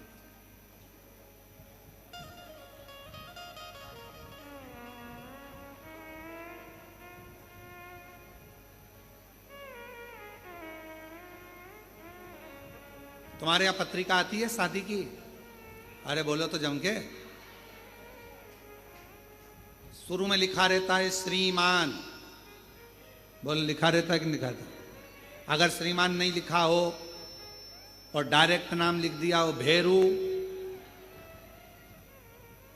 तुम्हारे यहां पत्रिका आती है शादी की? अरे बोलो तो जम के। शुरू में लिखा रहता है श्रीमान, बोलो लिखा रहता है कि नहीं लिखा रहता? अगर श्रीमान नहीं लिखा हो और डायरेक्ट नाम लिख दिया हो भेरू,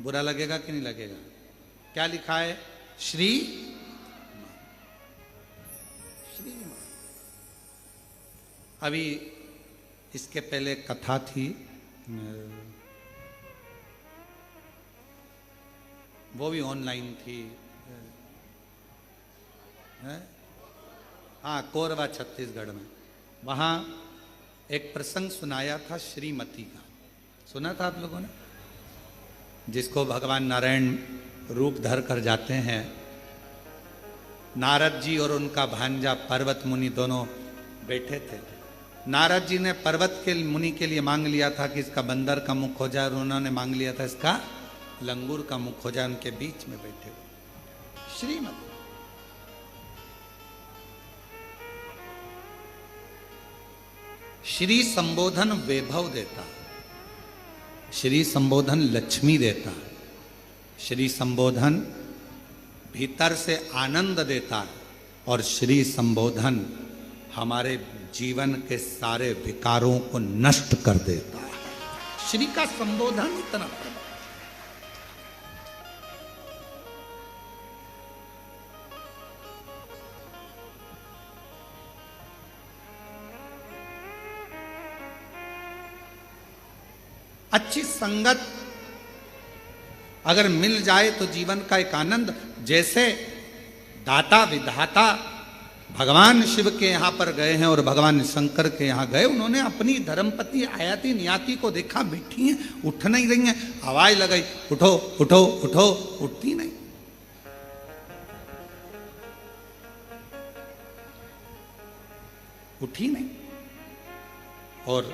बुरा लगेगा कि नहीं लगेगा? क्या लिखा है? श्री श्रीमान। अभी इसके पहले कथा थी, वो भी ऑनलाइन थी, हाँ कोरबा छत्तीसगढ़ में। वहाँ एक प्रसंग सुनाया था श्रीमती का, सुना था आप लोगों ने? जिसको भगवान नारायण रूप धर कर जाते हैं। नारद जी और उनका भांजा पर्वत मुनि दोनों बैठे थे। नारद जी ने पर्वत के मुनि के लिए मांग लिया था कि इसका बंदर का मुख हो जाए, और उन्होंने मांग लिया था इसका लंगूर का मुख हो जाए। उनके बीच में बैठे हुए श्रीमती। श्री संबोधन वैभव देता, श्री संबोधन लक्ष्मी देता, श्री संबोधन भीतर से आनंद देता है, और श्री संबोधन हमारे जीवन के सारे विकारों को नष्ट कर देता है। श्री का संबोधन इतना प्रबल। अच्छी संगत अगर मिल जाए तो जीवन का एक आनंद, जैसे दाता विधाता भगवान शिव के यहां पर गए हैं और भगवान शंकर के यहां गए, उन्होंने अपनी धर्मपत्नी आयाति नियाति को देखा, बैठी हैं, उठ नहीं रही हैं, आवाज लगाई, उठो उठो उठो, उठती नहीं। उठी नहीं। और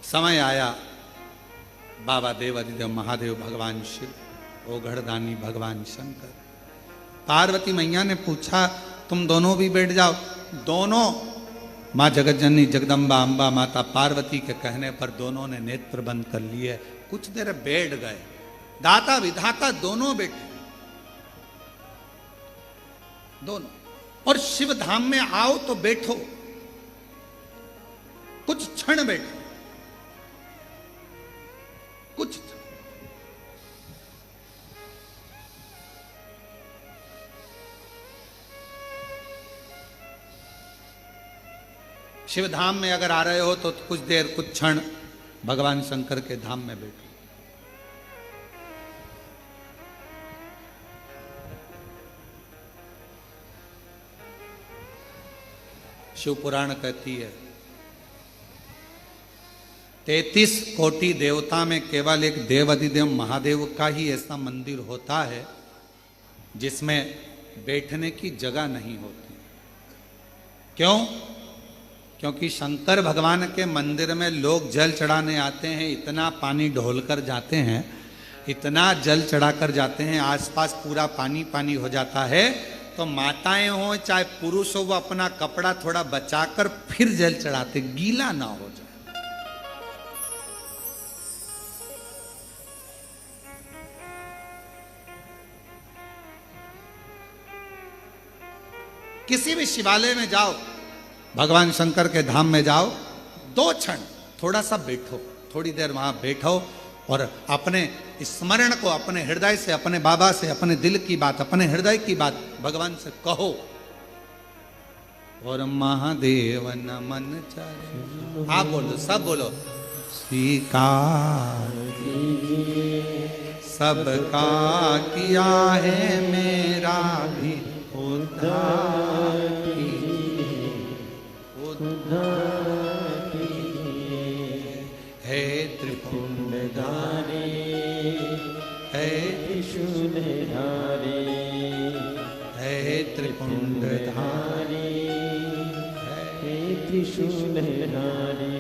समय आया, बाबा देव अधिदेव महादेव भगवान शिव, ओघड़दानी भगवान शंकर, पार्वती मैया ने पूछा तुम दोनों भी बैठ जाओ। दोनों, माँ जगतजननी जगदम्बा अम्बा माता पार्वती के कहने पर दोनों ने नेत्र बंद कर लिए, कुछ देर बैठ गए। दाता विधाता दोनों बैठे, दोनों। और शिव धाम में आओ तो बैठो, कुछ क्षण बैठो, कुछ। शिव धाम में अगर आ रहे हो तो कुछ देर, कुछ क्षण भगवान शंकर के धाम में बैठो। शिव पुराण कहती है 33 कोटि देवता में केवल एक देव अधिदेव महादेव का ही ऐसा मंदिर होता है जिसमें बैठने की जगह नहीं होती। क्यों? क्योंकि शंकर भगवान के मंदिर में लोग जल चढ़ाने आते हैं, इतना पानी ढोल कर जाते हैं, इतना जल चढ़ाकर जाते हैं, आसपास पूरा पानी पानी हो जाता है। तो माताएं हो चाहे पुरुष हो, वो अपना कपड़ा थोड़ा बचाकर फिर जल चढ़ाते, गीला ना हो जाए। किसी भी शिवालय में जाओ, भगवान शंकर के धाम में जाओ, 2 क्षण थोड़ा सा बैठो, थोड़ी देर वहां बैठो और अपने स्मरण को अपने हृदय से, अपने बाबा से, अपने दिल की बात, अपने हृदय की बात भगवान से कहो। और महादेव नमन चाहे, आप बोलो, सब बोलो, स्वीकार सबका किया है मेरा भी उद्धार कीजिए, उद्धार कीजिए। हे त्रिपुंडधारी, हे त्रिशूलधारी, हे त्रिपुंडधारी, हे त्रिशूलधारी,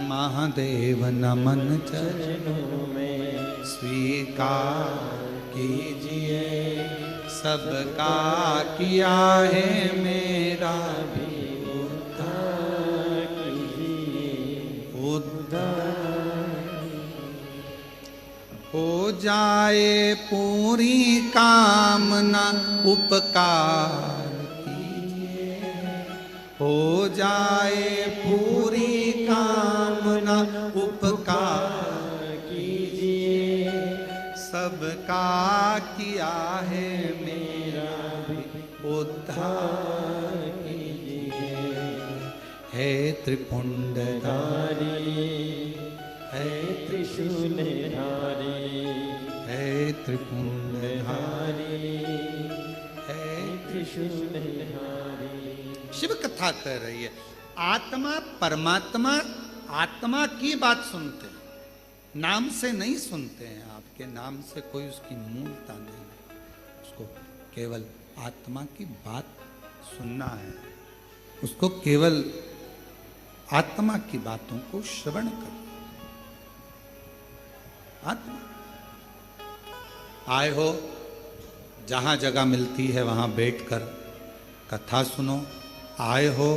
महादेव नमन चरणों में स्वीकार कीजिए, सबका किया है मेरा भी उद्धार कीजिए, उद्धार हो जाए पूरी कामना, उपकार कीजिए, हो जाए पूरी कामना, उपकार कीजिए, सबका किया है मेरा भी उद्धार कीजिए। हे त्रिपुंडधारी, हे त्रिशूलधारी, हे त्रिपुंडधारी, हे त्रिशूलधारी। शिव कथा कह रही है, आत्मा परमात्मा, आत्मा की बात सुनते हैं, नाम से नहीं सुनते हैं। आपके नाम से कोई उसकी मूलता नहीं है, उसको केवल आत्मा की बात सुनना है, उसको केवल आत्मा की बातों को श्रवण कर। आत्मा आए हो, जहां जगह मिलती है वहां बैठकर कथा सुनो। आए हो,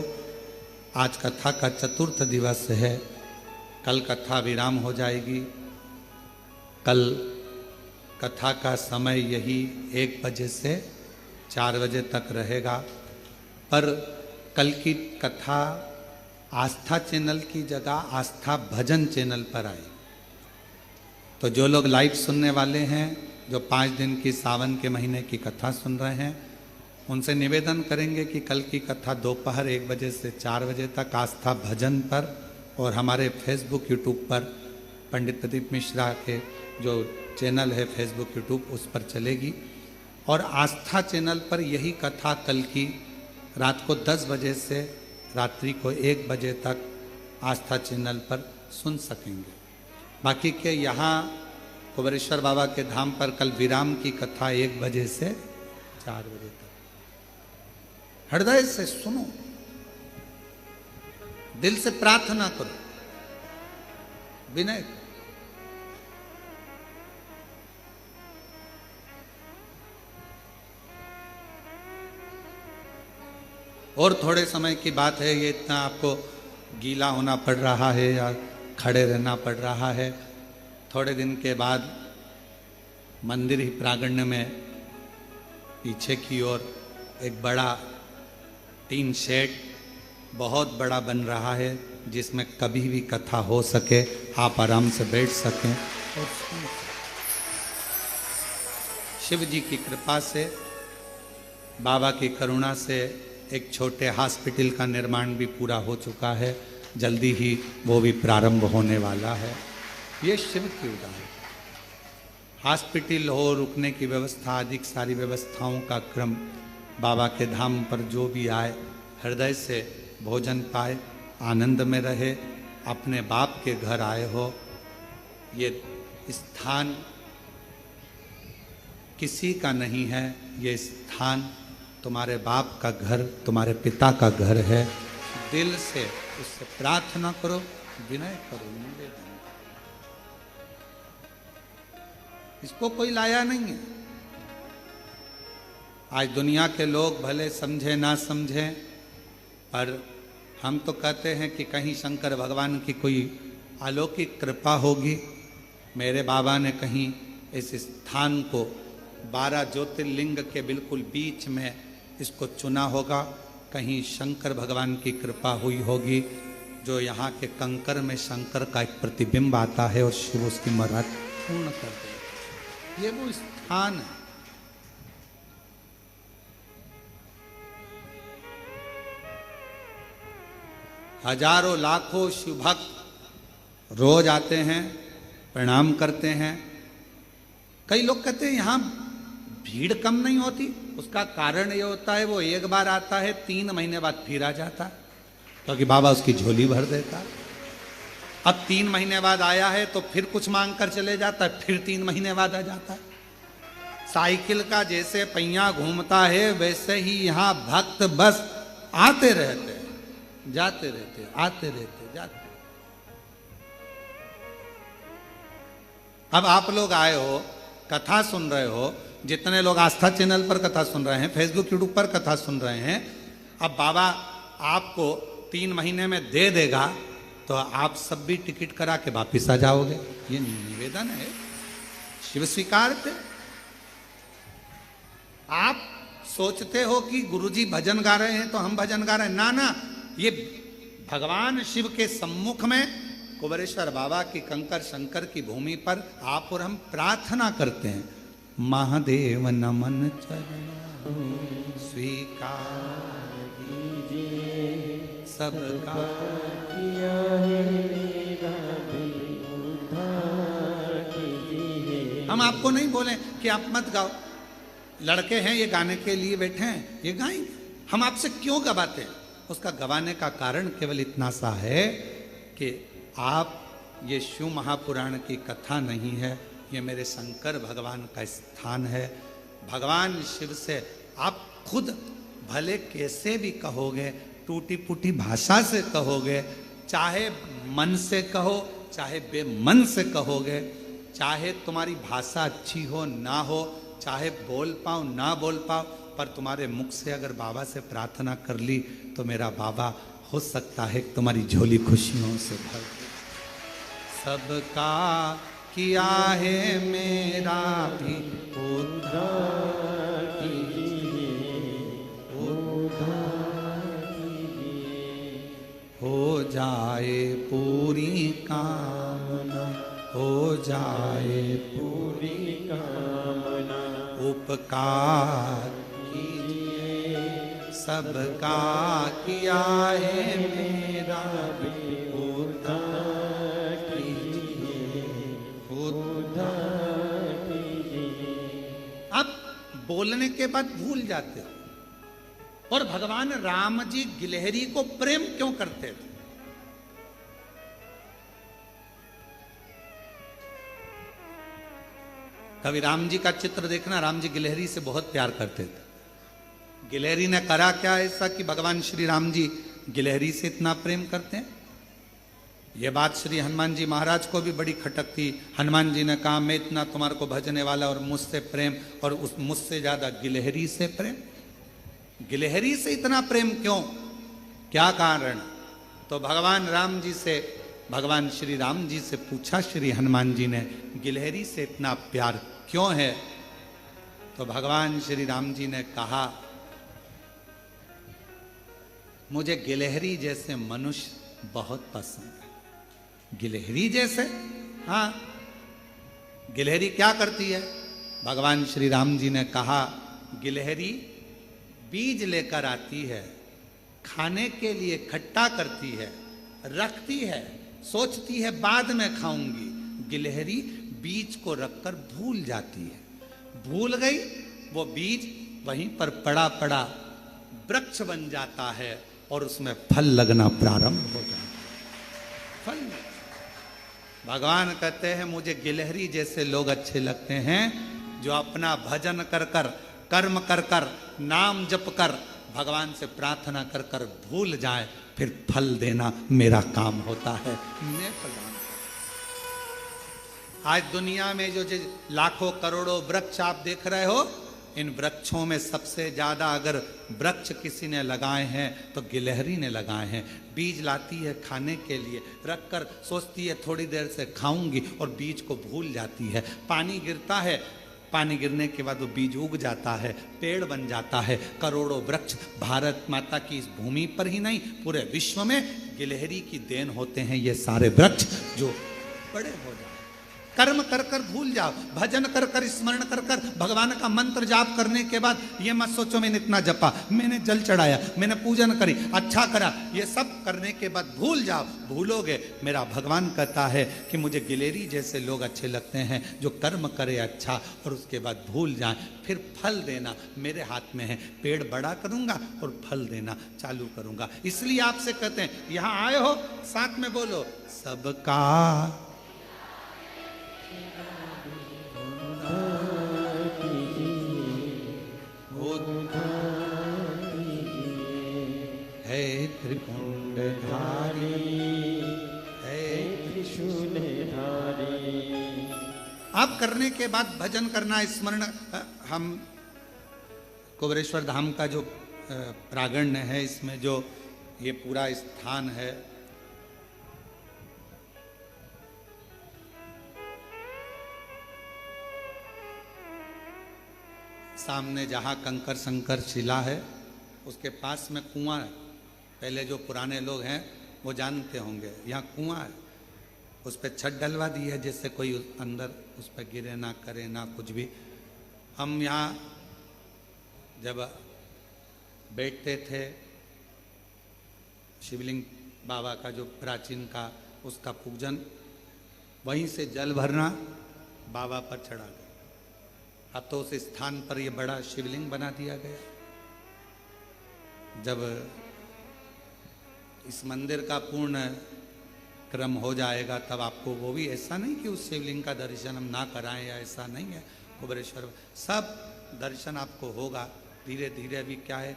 आज कथा का 4th दिवस है, कल कथा विराम हो जाएगी। कल कथा का समय यही 1 बजे से 4 बजे तक रहेगा। पर कल की कथा आस्था चैनल की जगह आस्था भजन चैनल पर आए। तो जो लोग लाइव सुनने वाले हैं, जो 5 दिन की सावन के महीने की कथा सुन रहे हैं, उनसे निवेदन करेंगे कि कल की कथा दोपहर 1 बजे से 4 बजे तक आस्था भजन पर और हमारे फेसबुक यूट्यूब पर पंडित प्रदीप मिश्रा के जो चैनल है फेसबुक यूट्यूब उस पर चलेगी। और आस्था चैनल पर यही कथा कल की रात को 10 बजे से रात्रि को 1 बजे तक आस्था चैनल पर सुन सकेंगे। बाकी के यहाँ कुबेरेश्वर बाबा के धाम पर कल विराम की कथा 1 बजे से 4 बजे तक। हृदय से सुनो, दिल से प्रार्थना करो, विनय। और थोड़े समय की बात है, ये इतना आपको गीला होना पड़ रहा है या खड़े रहना पड़ रहा है। थोड़े दिन के बाद मंदिर ही प्रांगण में पीछे की ओर एक बड़ा टीन शेड बहुत बड़ा बन रहा है, जिसमें कभी भी कथा हो सके, आप आराम से बैठ सकें और सुन सकें। शिव जी की कृपा से, बाबा की करुणा से एक छोटे हॉस्पिटल का निर्माण भी पूरा हो चुका है। जल्दी ही वो भी प्रारंभ होने वाला है। ये शिव की उदाहरण। हॉस्पिटल हो, रुकने की व्यवस्था, अधिक सारी व्यवस्थाओं का क्रम, बाबा के धाम पर जो भी आए हृदय से भोजन पाए, आनंद में रहे, अपने बाप के घर आए हो। ये स्थान किसी का नहीं है, ये स्थान तुम्हारे बाप का घर, तुम्हारे पिता का घर है। दिल से उससे प्रार्थना करो, विनय करो, निवेदन। इसको कोई लाया नहीं है। आज दुनिया के लोग भले समझे ना समझे, पर हम तो कहते हैं कि कहीं शंकर भगवान की कोई अलौकिक कृपा होगी। मेरे बाबा ने कहीं इस स्थान को 12 ज्योतिर्लिंग के बिल्कुल बीच में इसको चुना होगा। कहीं शंकर भगवान की कृपा हुई होगी, जो यहाँ के कंकर में शंकर का एक प्रतिबिंब आता है और शिव उसकी मुराद पूर्ण कर दे। ये वो स्थान है। हजारों लाखों शिव भक्त रोज आते हैं, प्रणाम करते हैं। कई लोग कहते हैं यहाँ भीड़ कम नहीं होती। उसका कारण ये होता है, वो एक बार आता है, 3 महीने बाद फिर आ जाता है, क्योंकि बाबा उसकी झोली भर देता है। अब 3 महीने बाद आया है तो फिर कुछ मांग कर चले जाता है, फिर 3 महीने बाद आ जाता है। साइकिल का जैसे पहिया घूमता है, वैसे ही यहाँ भक्त बस आते रहते हैं, जाते रहते, आते रहते, जाते। अब आप लोग आए हो, कथा सुन रहे हो, जितने लोग आस्था चैनल पर कथा सुन रहे हैं, फेसबुक यूट्यूब पर कथा सुन रहे हैं, अब बाबा आपको 3 महीने में दे देगा तो आप सब भी टिकट करा के वापिस आ जाओगे। ये निवेदन है, शिव स्वीकारते। आप सोचते हो कि गुरुजी भजन गा रहे हैं तो हम भजन गा रहे हैं, ना ना, ये भगवान शिव के सम्मुख में कुबेरेश्वर बाबा की कंकर शंकर की भूमि पर आप और हम प्रार्थना करते हैं। महादेव नमन चरण स्वीकार कीजिए, सबका किया है मेरा दिल उद्धार कीजिए। हम आपको नहीं बोले कि आप मत गाओ, लड़के हैं ये गाने के लिए बैठे हैं, ये गाएंगे। हम आपसे क्यों गवाते हैं? उसका गवाने का कारण केवल इतना सा है कि आप, ये शिव महापुराण की कथा नहीं है, ये मेरे शंकर भगवान का स्थान है। भगवान शिव से आप खुद भले कैसे भी कहोगे, टूटी फूटी भाषा से कहोगे, चाहे मन से कहो, चाहे बेमन से कहोगे, चाहे तुम्हारी भाषा अच्छी हो ना हो, चाहे बोल पाओ ना बोल पाओ, पर तुम्हारे मुख से अगर बाबा से प्रार्थना कर ली तो मेरा बाबा हो सकता है तुम्हारी झोली खुशियों से भर दे। सबका किया है मेरा भी उद्धार कीजिए, उद्धार कीजिए। हो जाए पूरी कामना, हो जाए पूरी कामना। उपकार कीजिए सबका किया है मेरा भी उद्धार कीजिए, उद्धार कीजिए। अब बोलने के बाद भूल जाते हो। और भगवान राम जी गिलहरी को प्रेम क्यों करते थे? कभी राम जी का चित्र देखना, राम जी गिलहरी से बहुत प्यार करते थे। गिलहरी ने करा क्या ऐसा कि भगवान श्री राम जी गिलहरी से इतना प्रेम करते हैं? यह बात श्री हनुमान जी महाराज को भी बड़ी खटक थी। हनुमान जी ने कहा, मैं इतना तुम्हारे को भजने वाला और मुझसे प्रेम, और उस मुझसे ज्यादा गिलहरी से प्रेम। गिलहरी से इतना प्रेम क्यों, क्या कारण? तो भगवान राम जी से, भगवान श्री राम जी से पूछा श्री हनुमान जी ने, गिलहरी से इतना प्यार क्यों है? तो भगवान श्री राम जी ने कहा, मुझे गिलहरी जैसे मनुष्य बहुत पसंद है। गिलहरी जैसे? हाँ। गिलहरी क्या करती है? भगवान श्री राम जी ने कहा, गिलहरी बीज लेकर आती है, खाने के लिए खट्टा करती है, रखती है, सोचती है बाद में खाऊंगी। गिलहरी बीज को रखकर भूल जाती है। भूल गई, वो बीज वहीं पर पड़ा पड़ा वृक्ष बन जाता है और उसमें फल लगना प्रारंभ हो जाता है। फल। भगवान कहते हैं, मुझे गिलहरी जैसे लोग अच्छे लगते हैं जो अपना भजन कर कर, कर्म कर कर, नाम जप कर, भगवान से प्रार्थना कर कर भूल जाए, फिर फल देना मेरा काम होता है। मैं प्रदान। आज दुनिया में जो लाखों करोड़ों वृक्ष आप देख रहे हो, इन वृक्षों में सबसे ज्यादा अगर वृक्ष किसी ने लगाए हैं तो गिलहरी ने लगाए हैं। बीज लाती है खाने के लिए, रखकर सोचती है थोड़ी देर से खाऊंगी और बीज को भूल जाती है। पानी गिरता है, पानी गिरने के बाद वो बीज उग जाता है, पेड़ बन जाता है। करोड़ों वृक्ष भारत माता की इस भूमि पर ही नहीं, पूरे विश्व में गिलहरी की देन होते हैं ये सारे वृक्ष जो बड़े हो जाए। कर्म कर कर भूल जाओ, भजन कर कर, स्मरण कर कर, भगवान का मंत्र जाप करने के बाद ये मत सोचो मैंने इतना जपा, मैंने जल चढ़ाया, मैंने पूजन करी, अच्छा करा, ये सब करने के बाद भूल जाओ। भूलोगे, मेरा भगवान कहता है कि मुझे गिलहरी जैसे लोग अच्छे लगते हैं जो कर्म करे अच्छा और उसके बाद भूल जाए, फिर फल देना मेरे हाथ में है। पेड़ बड़ा करूंगा और फल देना चालू करूंगा। इसलिए आपसे कहते हैं, यहां आए हो, साथ में बोलो, सबका है त्रिपुंडधारी, है त्रिशूलधारी। आप करने के बाद भजन करना, स्मरण। हम कुबेरेश्वर धाम का जो प्रांगण है, इसमें जो ये पूरा स्थान है, सामने जहाँ कंकर संकर शिला है उसके पास में कुआं है। पहले जो पुराने लोग हैं वो जानते होंगे, यहाँ कुआं है, उस पर छत डलवा दी है जिससे कोई अंदर उस पर गिरे ना, करे ना कुछ भी। हम यहाँ जब बैठते थे, शिवलिंग बाबा का जो प्राचीन का, उसका पूजन, वहीं से जल भरना, बाबा पर चढ़ा गया। अब तो उस स्थान पर ये बड़ा शिवलिंग बना दिया गया। जब इस मंदिर का पूर्ण क्रम हो जाएगा तब आपको वो भी, ऐसा नहीं कि उस शिवलिंग का दर्शन हम ना कराएं, या ऐसा नहीं है। कुबेरेश्वर सब दर्शन आपको होगा। धीरे धीरे अभी क्या है,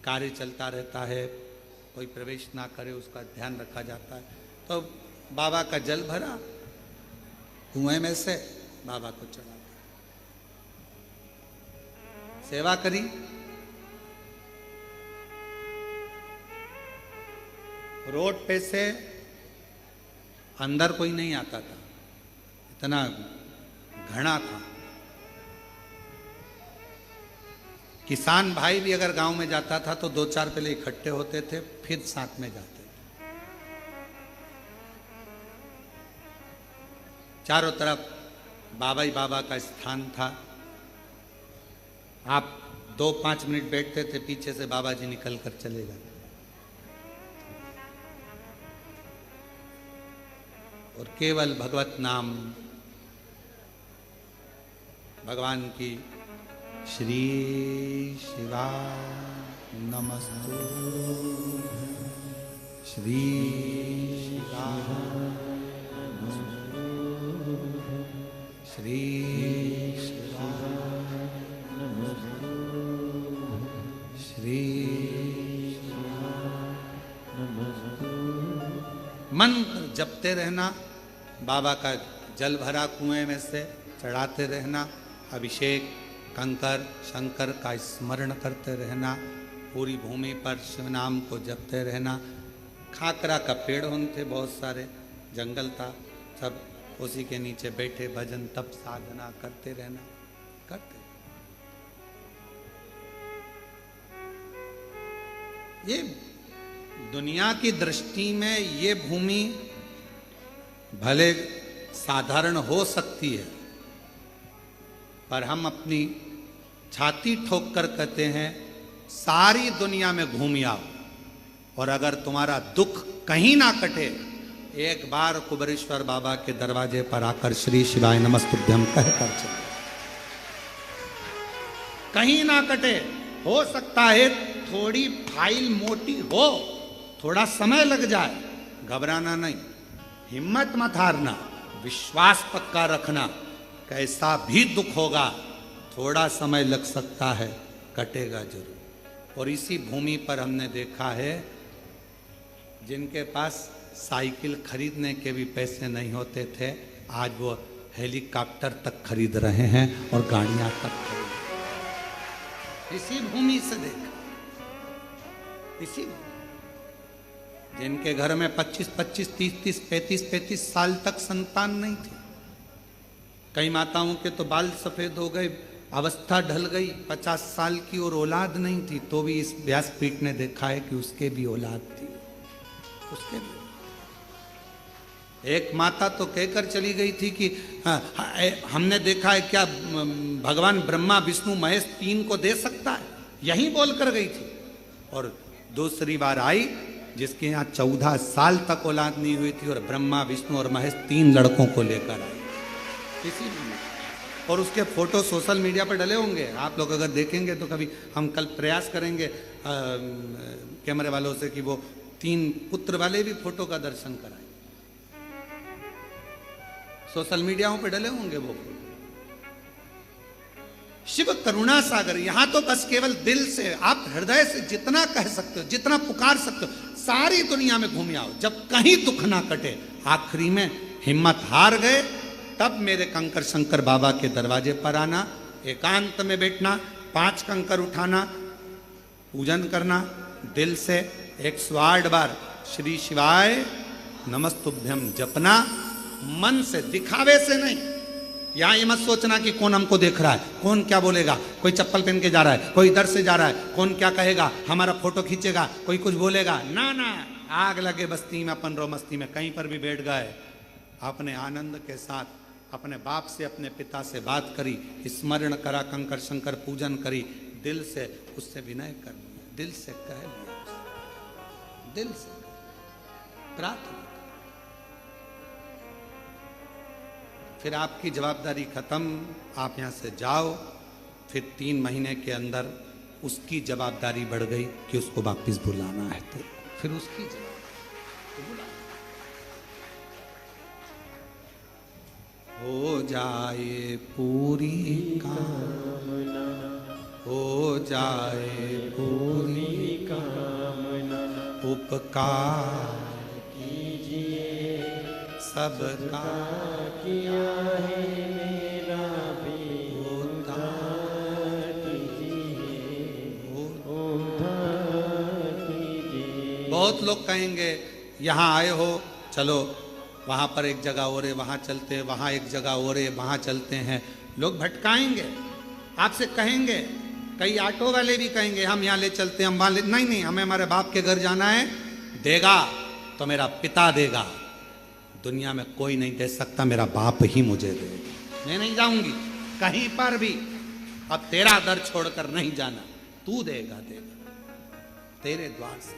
कार्य चलता रहता है, कोई प्रवेश ना करे उसका ध्यान रखा जाता है। तो बाबा का जल भरा, कुएं में से बाबा को चढ़ा, सेवा करी। रोड पे से अंदर कोई नहीं आता था, इतना घना था। किसान भाई भी अगर गांव में जाता था तो 2-4 पहले इकट्ठे होते थे, फिर साथ में जाते थे। चारों तरफ बाबा ही बाबा का स्थान था। आप 2-5 मिनट बैठते थे, पीछे से बाबा जी निकल कर चले जाते और केवल भगवत नाम, भगवान की श्री शिवाय नमस्तु, श्री शिवाय नमस्तु, श्री शिवाय नमस्तु, श्री शिवाय नमस्तु। मंत्र जपते रहना, बाबा का जल भरा कुएं में से चढ़ाते रहना, अभिषेक कंकर शंकर का स्मरण करते रहना, पूरी भूमि पर शिव नाम को जपते रहना। खाकरा का पेड़ होते बहुत सारे, जंगल था, सब उसी के नीचे बैठे भजन तप साधना करते रहना, करते। ये दुनिया की दृष्टि में ये भूमि भले साधारण हो सकती है, पर हम अपनी छाती ठोक कर कहते हैं सारी दुनिया में घूम आओ, और अगर तुम्हारा दुख कहीं ना कटे, एक बार कुबेरेश्वर बाबा के दरवाजे पर आकर श्री शिवाय नमस्तुभ्यम कहकर चलो। कहीं ना कटे, हो सकता है थोड़ी फाइल मोटी हो, थोड़ा समय लग जाए, घबराना नहीं, हिम्मत मत हारना, विश्वास पक्का रखना। कैसा भी दुख होगा, थोड़ा समय लग सकता है, कटेगा जरूर। और इसी भूमि पर हमने देखा है जिनके पास साइकिल खरीदने के भी पैसे नहीं होते थे, आज वो हेलीकॉप्टर तक खरीद रहे हैं और गाड़ियां तक खरीद। इसी भूमि से देखा, इसी जिनके घर में 25-25, 30-30, 35-35 साल तक संतान नहीं थी। कई माताओं के तो बाल सफेद हो गए, अवस्था ढल गई, 50 साल की और औलाद नहीं थी, तो भी इस व्यासपीठ ने देखा है कि उसके भी औलाद थी, उसके भी। एक माता तो कहकर चली गई थी कि हमने देखा है क्या भगवान ब्रह्मा विष्णु महेश 3 को दे सकता है, यही बोलकर गई थी। और दूसरी बार आई जिसके यहाँ 14 साल तक औलाद नहीं हुई थी, और ब्रह्मा विष्णु और महेश 3 लड़कों को लेकर आई किसी भी। और उसके फोटो सोशल मीडिया पर डले होंगे, आप लोग अगर देखेंगे तो कभी हम कल प्रयास करेंगे कैमरे वालों से कि वो 3 पुत्र वाले भी फोटो का दर्शन कराएं। सोशल मीडियाओं पे डले होंगे वो। शिव करुणा सागर, यहां तो बस केवल दिल से, आप हृदय से जितना कह सकते हो, जितना पुकार सकते हो, सारी दुनिया में घूम आओ। जब कहीं दुख ना कटे, आखिरी में हिम्मत हार गए, तब मेरे कंकर शंकर बाबा के दरवाजे पर आना, एकांत में बैठना, 5 कंकर उठाना, पूजन करना, दिल से 108 बार श्री शिवाय नमस्तुभ्यम जपना, मन से, दिखावे से नहीं। यहां ये मत सोचना कि कौन हमको देख रहा है, कौन क्या बोलेगा, कोई चप्पल पहन के जा रहा है, कोई इधर से जा रहा है, कौन क्या कहेगा, हमारा फोटो खींचेगा, कोई कुछ बोलेगा, ना ना। आग लगे बस्ती में अपन रो मस्ती में, कहीं पर भी बैठ गए, अपने आनंद के साथ अपने बाप से, अपने पिता से बात करी, स्मरण करा, कंकर शंकर पूजन करी, दिल से उससे विनय कर लिया, दिल से कह लिया, दिल से प्रार्थना। फिर आपकी जवाबदारी खत्म, आप यहाँ से जाओ। फिर 3 महीने के अंदर उसकी जवाबदारी बढ़ गई कि उसको वापस बुलाना है, तो फिर उसकी जवाबदारी बुलाना। हो जाए पूरी कामना, हो जाए पूरी कामना, उपकार कीजिए सबका किया है मेरा भी, उद्धार कीजिए, उद्धार कीजिए। बहुत लोग कहेंगे यहाँ आए हो, चलो वहाँ पर एक जगह और है, वहाँ चलते हैं, वहाँ एक जगह और है, वहाँ चलते हैं। लोग भटकाएंगे, आपसे कहेंगे, कई ऑटो वाले भी कहेंगे हम यहाँ ले चलते हैं, हम वहाँ ले, नहीं नहीं, हमें हमारे बाप के घर जाना है, देगा तो मेरा पिता देगा, दुनिया में कोई नहीं दे सकता, मेरा बाप ही मुझे देगा। मैं नहीं जाऊंगी कहीं पर भी, अब तेरा दर छोड़कर नहीं जाना, तू देगा तेरे द्वार से।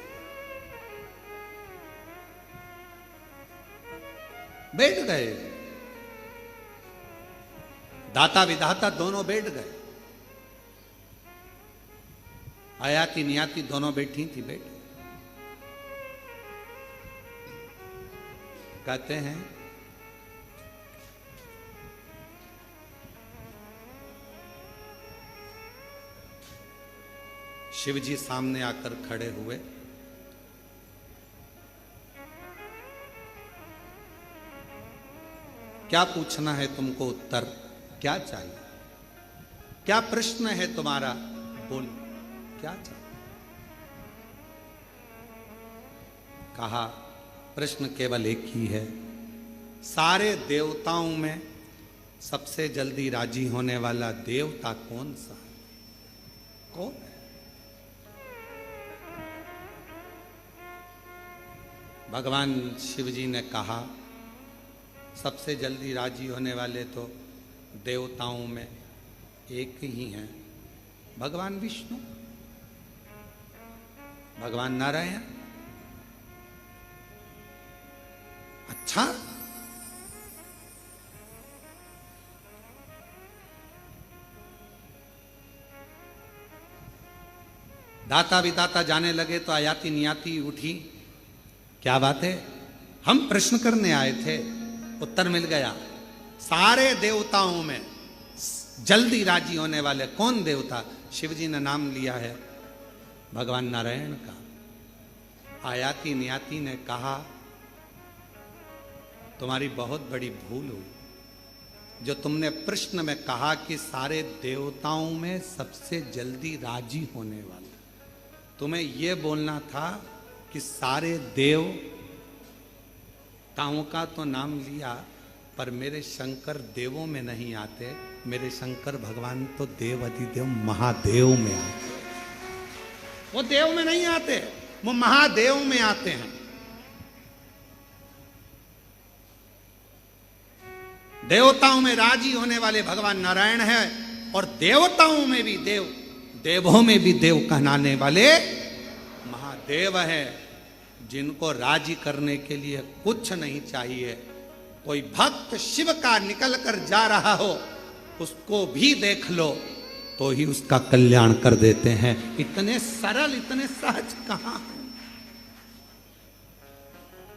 बैठ गए, दाता विधाता दोनों बैठ गए, आयाती नियाती दोनों बैठी थी, बैठ कहते हैं शिव जी सामने आकर खड़े हुए। क्या पूछना है तुमको, उत्तर क्या चाहिए, क्या प्रश्न है तुम्हारा, बोल क्या चाहिए। कहा प्रश्न केवल एक ही है, सारे देवताओं में सबसे जल्दी राजी होने वाला देवता कौन सा है, कौन है। भगवान शिव जी ने कहा सबसे जल्दी राजी होने वाले तो देवताओं में एक ही हैं, भगवान विष्णु, भगवान नारायण। अच्छा, दाता विदाता जाने लगे तो आयाती नियाती उठी, क्या बात है, हम प्रश्न करने आए थे, उत्तर मिल गया। सारे देवताओं में जल्दी राजी होने वाले कौन देवता, शिव जी ने नाम लिया है भगवान नारायण का। आयाती नियाती ने कहा तुम्हारी बहुत बड़ी भूल हुई, जो तुमने प्रश्न में कहा कि सारे देवताओं में सबसे जल्दी राजी होने वाला, तुम्हें यह बोलना था कि सारे देवताओं का तो नाम लिया, पर मेरे शंकर देवों में नहीं आते, मेरे शंकर भगवान तो देव अधिदेव महादेव में आते, वो देव में नहीं आते, वो महादेव में आते हैं। देवताओं में राजी होने वाले भगवान नारायण है, और देवताओं में भी देव, देवों में भी देव कहलाने वाले महादेव है, जिनको राजी करने के लिए कुछ नहीं चाहिए। कोई भक्त शिव का निकल कर जा रहा हो, उसको भी देख लो तो ही उसका कल्याण कर देते हैं। इतने सरल, इतने सहज कहां है।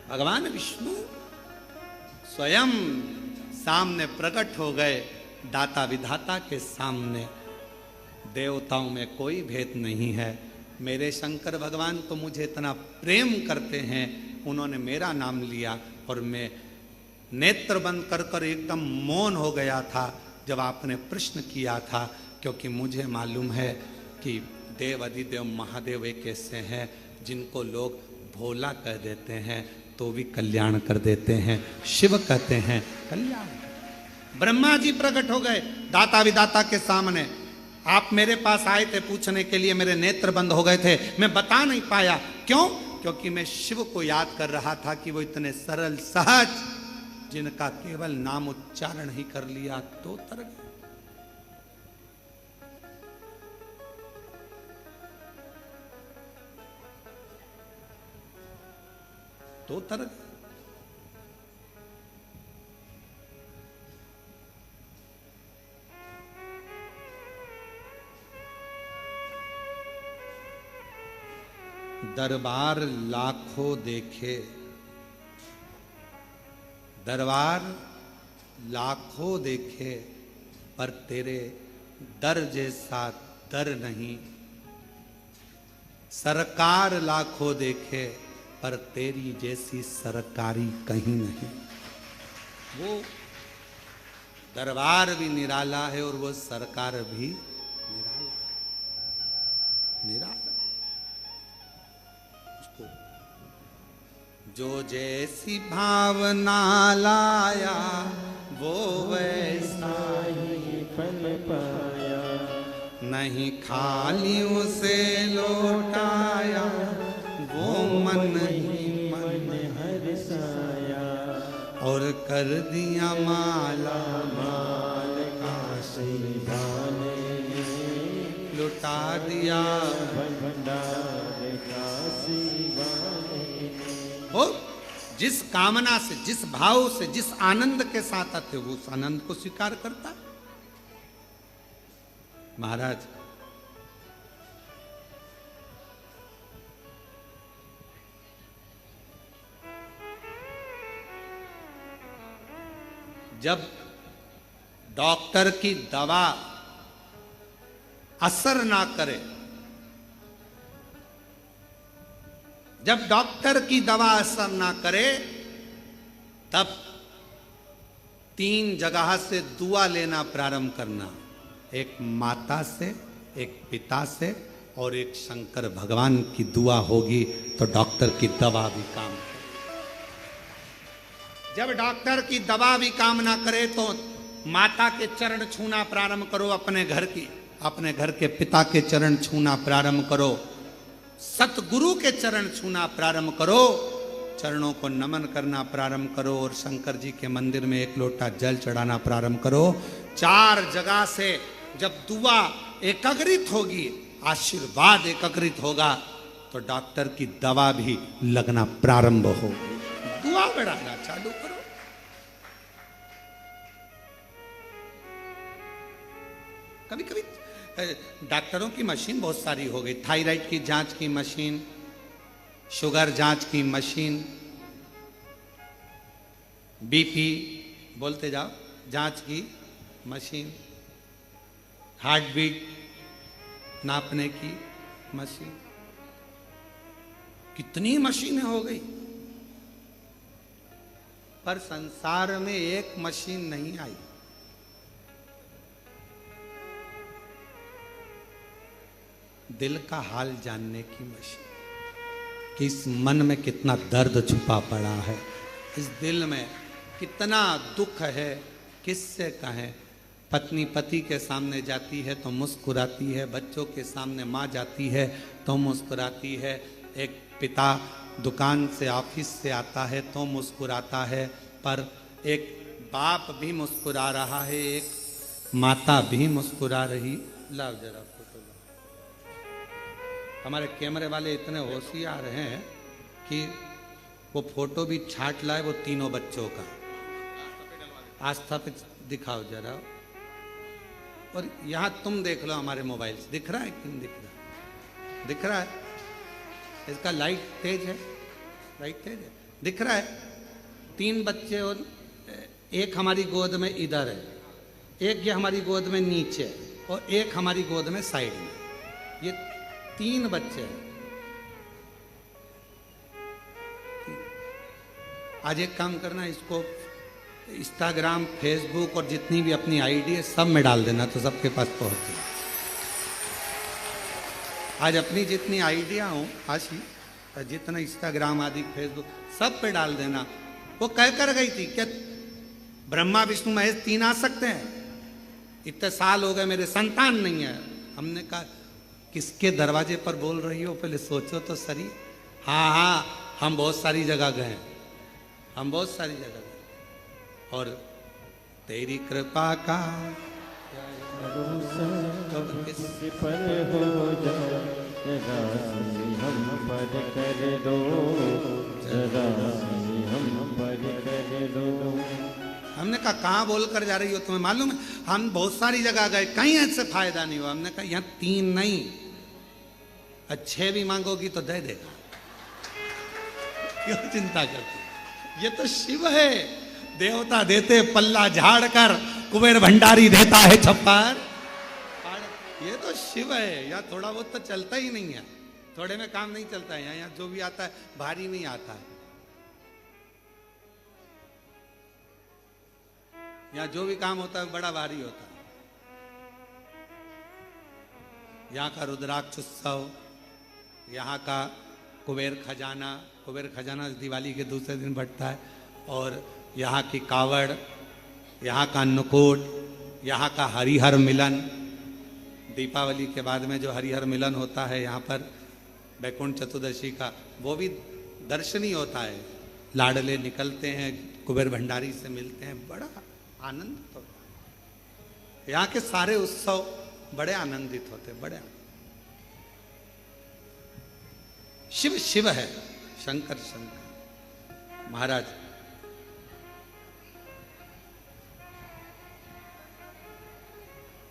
भगवान विष्णु स्वयं सामने प्रकट हो गए, दाता विधाता के सामने। देवताओं में कोई भेद नहीं है, मेरे शंकर भगवान तो मुझे इतना प्रेम करते हैं, उन्होंने मेरा नाम लिया और मैं नेत्र बंद कर कर एकदम मौन हो गया था जब आपने प्रश्न किया था, क्योंकि मुझे मालूम है कि देव अधिदेव महादेव एक ऐसे हैं जिनको लोग भोला कह देते हैं तो भी कल्याण कर देते हैं, शिव कहते हैं कल्याण। ब्रह्मा जी प्रकट हो गए दाता विदाता के सामने, आप मेरे पास आए थे पूछने के लिए, मेरे नेत्र बंद हो गए थे, मैं बता नहीं पाया, क्यों? क्योंकि मैं शिव को याद कर रहा था कि वो इतने सरल सहज, जिनका केवल नाम उच्चारण ही कर लिया तो तर गए। तो तर गए। दरबार लाखों देखे, दरबार लाखों देखे, पर तेरे दर जैसा दर नहीं। सरकार लाखों देखे, पर तेरी जैसी सरकारी कहीं नहीं। वो दरबार भी निराला है और वो सरकार भी निराला है, निराला। जो जैसी भावना लाया वो वैसा ही फल पाया, नहीं खाली उसे लौटाया, वो मन ही मन हर्षाया। कर दिया माला माल काशी वाले ने लुटा दिया भंडार काशी वाले ने। हो जिस कामना से, जिस भाव से, जिस आनंद के साथ आते वो उस आनंद को स्वीकार करता। महाराज जब डॉक्टर की दवा असर ना करे, जब डॉक्टर की दवा असर ना करे, तब 3 जगह से दुआ लेना प्रारंभ करना। एक माता से, एक पिता से और एक शंकर भगवान की दुआ होगी तो डॉक्टर की दवा भी काम करे। जब डॉक्टर की दवा भी काम ना करे तो माता के चरण छूना प्रारंभ करो, अपने घर के पिता के चरण छूना प्रारंभ करो, सतगुरु के चरण छूना प्रारंभ करो, चरणों को नमन करना प्रारंभ करो और शंकर जी के मंदिर में 1 लोटा जल चढ़ाना प्रारंभ करो। 4 जगह से जब दुआ एकत्रित होगी, आशीर्वाद एकत्रित होगा, तो डॉक्टर की दवा भी लगना प्रारंभ होगी। दुआ बढ़ाना चालू करो। कभी कभी डॉक्टरों की मशीन बहुत सारी हो गई, थायराइड की जांच की मशीन, शुगर जांच की मशीन, बीपी बोलते जाओ जांच की मशीन, हार्ट बीट नापने की मशीन, कितनी मशीनें हो गई। पर संसार में एक मशीन नहीं आई, दिल का हाल जानने की मशीन, कि इस मन में कितना दर्द छुपा पड़ा है, इस दिल में कितना दुख है, किससे कहें। पत्नी पति के सामने जाती है तो मुस्कुराती है, बच्चों के सामने माँ जाती है तो मुस्कुराती है, एक पिता दुकान से ऑफिस से आता है तो मुस्कुराता है, पर एक बाप भी मुस्कुरा रहा है, एक माता भी मुस्कुरा रही। लाओ जरा फोटो। हमारे कैमरे वाले इतने होशियार हैं कि वो फोटो भी छाट लाए, वो तीनों बच्चों का। आस्था पे दिखाओ जरा। और यहाँ तुम देख लो हमारे मोबाइल से, दिख रहा है कि नहीं दिख रहा? दिख रहा है? इसका लाइट तेज है, लाइट तेज है, दिख रहा है। 3 बच्चे और एक हमारी गोद में इधर है, एक ये हमारी गोद में नीचे है और एक हमारी गोद में साइड में, ये 3 बच्चे हैं। आज एक काम करना, इसको इंस्टाग्राम, फेसबुक और जितनी भी अपनी आईडी है सब में डाल देना तो सबके पास पहुंचे। आज अपनी जितनी आइडिया हो आशी, जितना इंस्टाग्राम आदि फेसबुक सब पे डाल देना। वो कह कर गई थी क्या ब्रह्मा विष्णु महेश 3 आ सकते हैं? इतने साल हो गए मेरे संतान नहीं है। हमने कहा किसके दरवाजे पर बोल रही हो, पहले सोचो तो सही। हाँ, हम बहुत सारी जगह गए, हम बहुत सारी जगह गए, और तेरी कृपा का पर हो जाए, हम पर कर दो, हम पर कर दो। हमने कहा कहाँ बोल कर जा रही हो, तुम्हें मालूम है हम बहुत सारी जगह गए, कहीं ऐसे फायदा नहीं हुआ। हमने कहा यहाँ 3 नहीं, 6 भी मांगोगी तो दे देगा, क्यों चिंता करती? ये तो शिव है, देवता देते पल्ला झाड़ कर, कुबेर भंडारी देता है छप्पर। ये तो शिव है, यहाँ थोड़ा बहुत तो चलता ही नहीं है, थोड़े में काम नहीं चलता है। यहाँ जो भी आता है भारी नहीं आता है, यहाँ जो भी काम होता है बड़ा भारी होता है। यहाँ का रुद्राक्ष उत्सव, यहाँ का कुबेर खजाना दिवाली के दूसरे दिन बढ़ता है, और यहाँ की कावड़, यहाँ का अन्नकूट, यहाँ का हरिहर मिलन, दीपावली के बाद में जो हरिहर मिलन होता है यहाँ पर वैकुंठ चतुर्दशी का, वो भी दर्शनीय होता है। लाडले निकलते हैं कुबेर भंडारी से मिलते हैं, बड़ा आनंदित होता है। यहाँ के सारे उत्सव बड़े आनंदित होते, बड़े शिव शिव है, शंकर शंकर। महाराज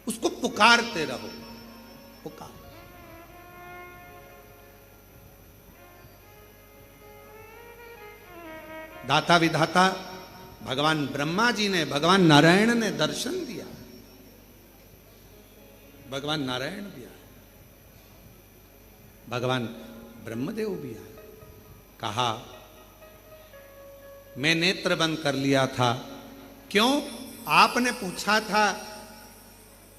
उसको पुकारते रहो, पुकार। दाता विधाता भगवान ब्रह्मा जी ने, भगवान नारायण ने दर्शन दिया, भगवान नारायण भी आए, भगवान ब्रह्मदेव भी आए। कहा मैं नेत्र बंद कर लिया था। क्यों? आपने पूछा था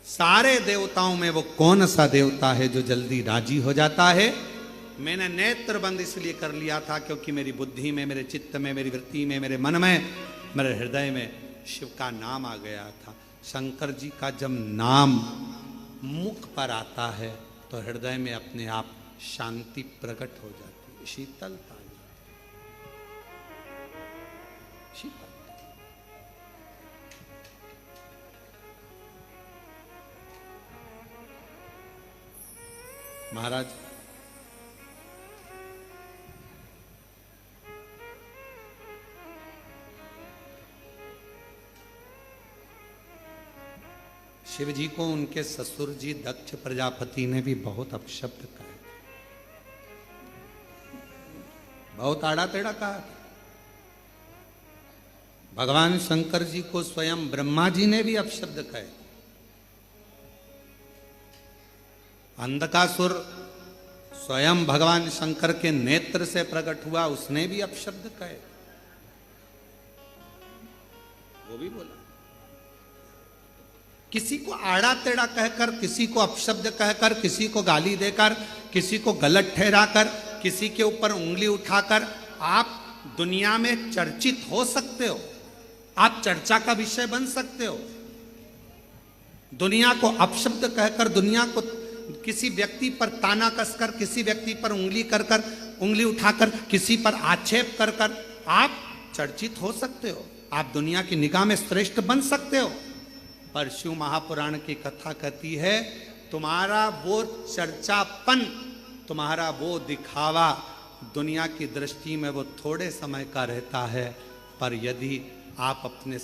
सारे देवताओं में वो कौन सा देवता है जो जल्दी राजी हो जाता है। मैंने नेत्र बंद इसलिए कर लिया था क्योंकि मेरी बुद्धि में, मेरे चित्त में, मेरी वृत्ति में, मेरे मन में, मेरे हृदय में शिव का नाम आ गया था। शंकर जी का जब नाम मुख पर आता है तो हृदय में अपने आप शांति प्रकट हो जाती है, शीतलता आ जाती है, शीतल। महाराज शिव जी को उनके ससुर जी दक्ष प्रजापति ने भी बहुत अपशब्द कहा, बहुत आड़ा टेढ़ा कहा। भगवान शंकर जी को स्वयं ब्रह्मा जी ने भी अपशब्द कहे। अंधकासुर स्वयं भगवान शंकर के नेत्र से प्रकट हुआ, उसने भी अपशब्द कहे, वो भी बोला। किसी को आड़ा टेढ़ा कहकर, किसी को अपशब्द कहकर, किसी को गाली देकर, किसी को गलत ठहराकर, किसी के ऊपर उंगली उठाकर आप दुनिया में चर्चित हो सकते हो, आप चर्चा का विषय बन सकते हो। दुनिया को अपशब्द कहकर, दुनिया को किसी व्यक्ति पर ताना कसकर, किसी व्यक्ति पर उंगली कर कर, उंगली उठाकर, किसी पर आक्षेप कर कर आप चर्चित हो सकते हो, आप दुनिया की निगाह में श्रेष्ठ बन सकते हो। पर शिव महापुराण की कथा कहती है तुम्हारा वो चर्चापन, तुम्हारा वो दिखावा दुनिया की दृष्टि में वो थोड़े समय का रहता है, पर यदि आप अपने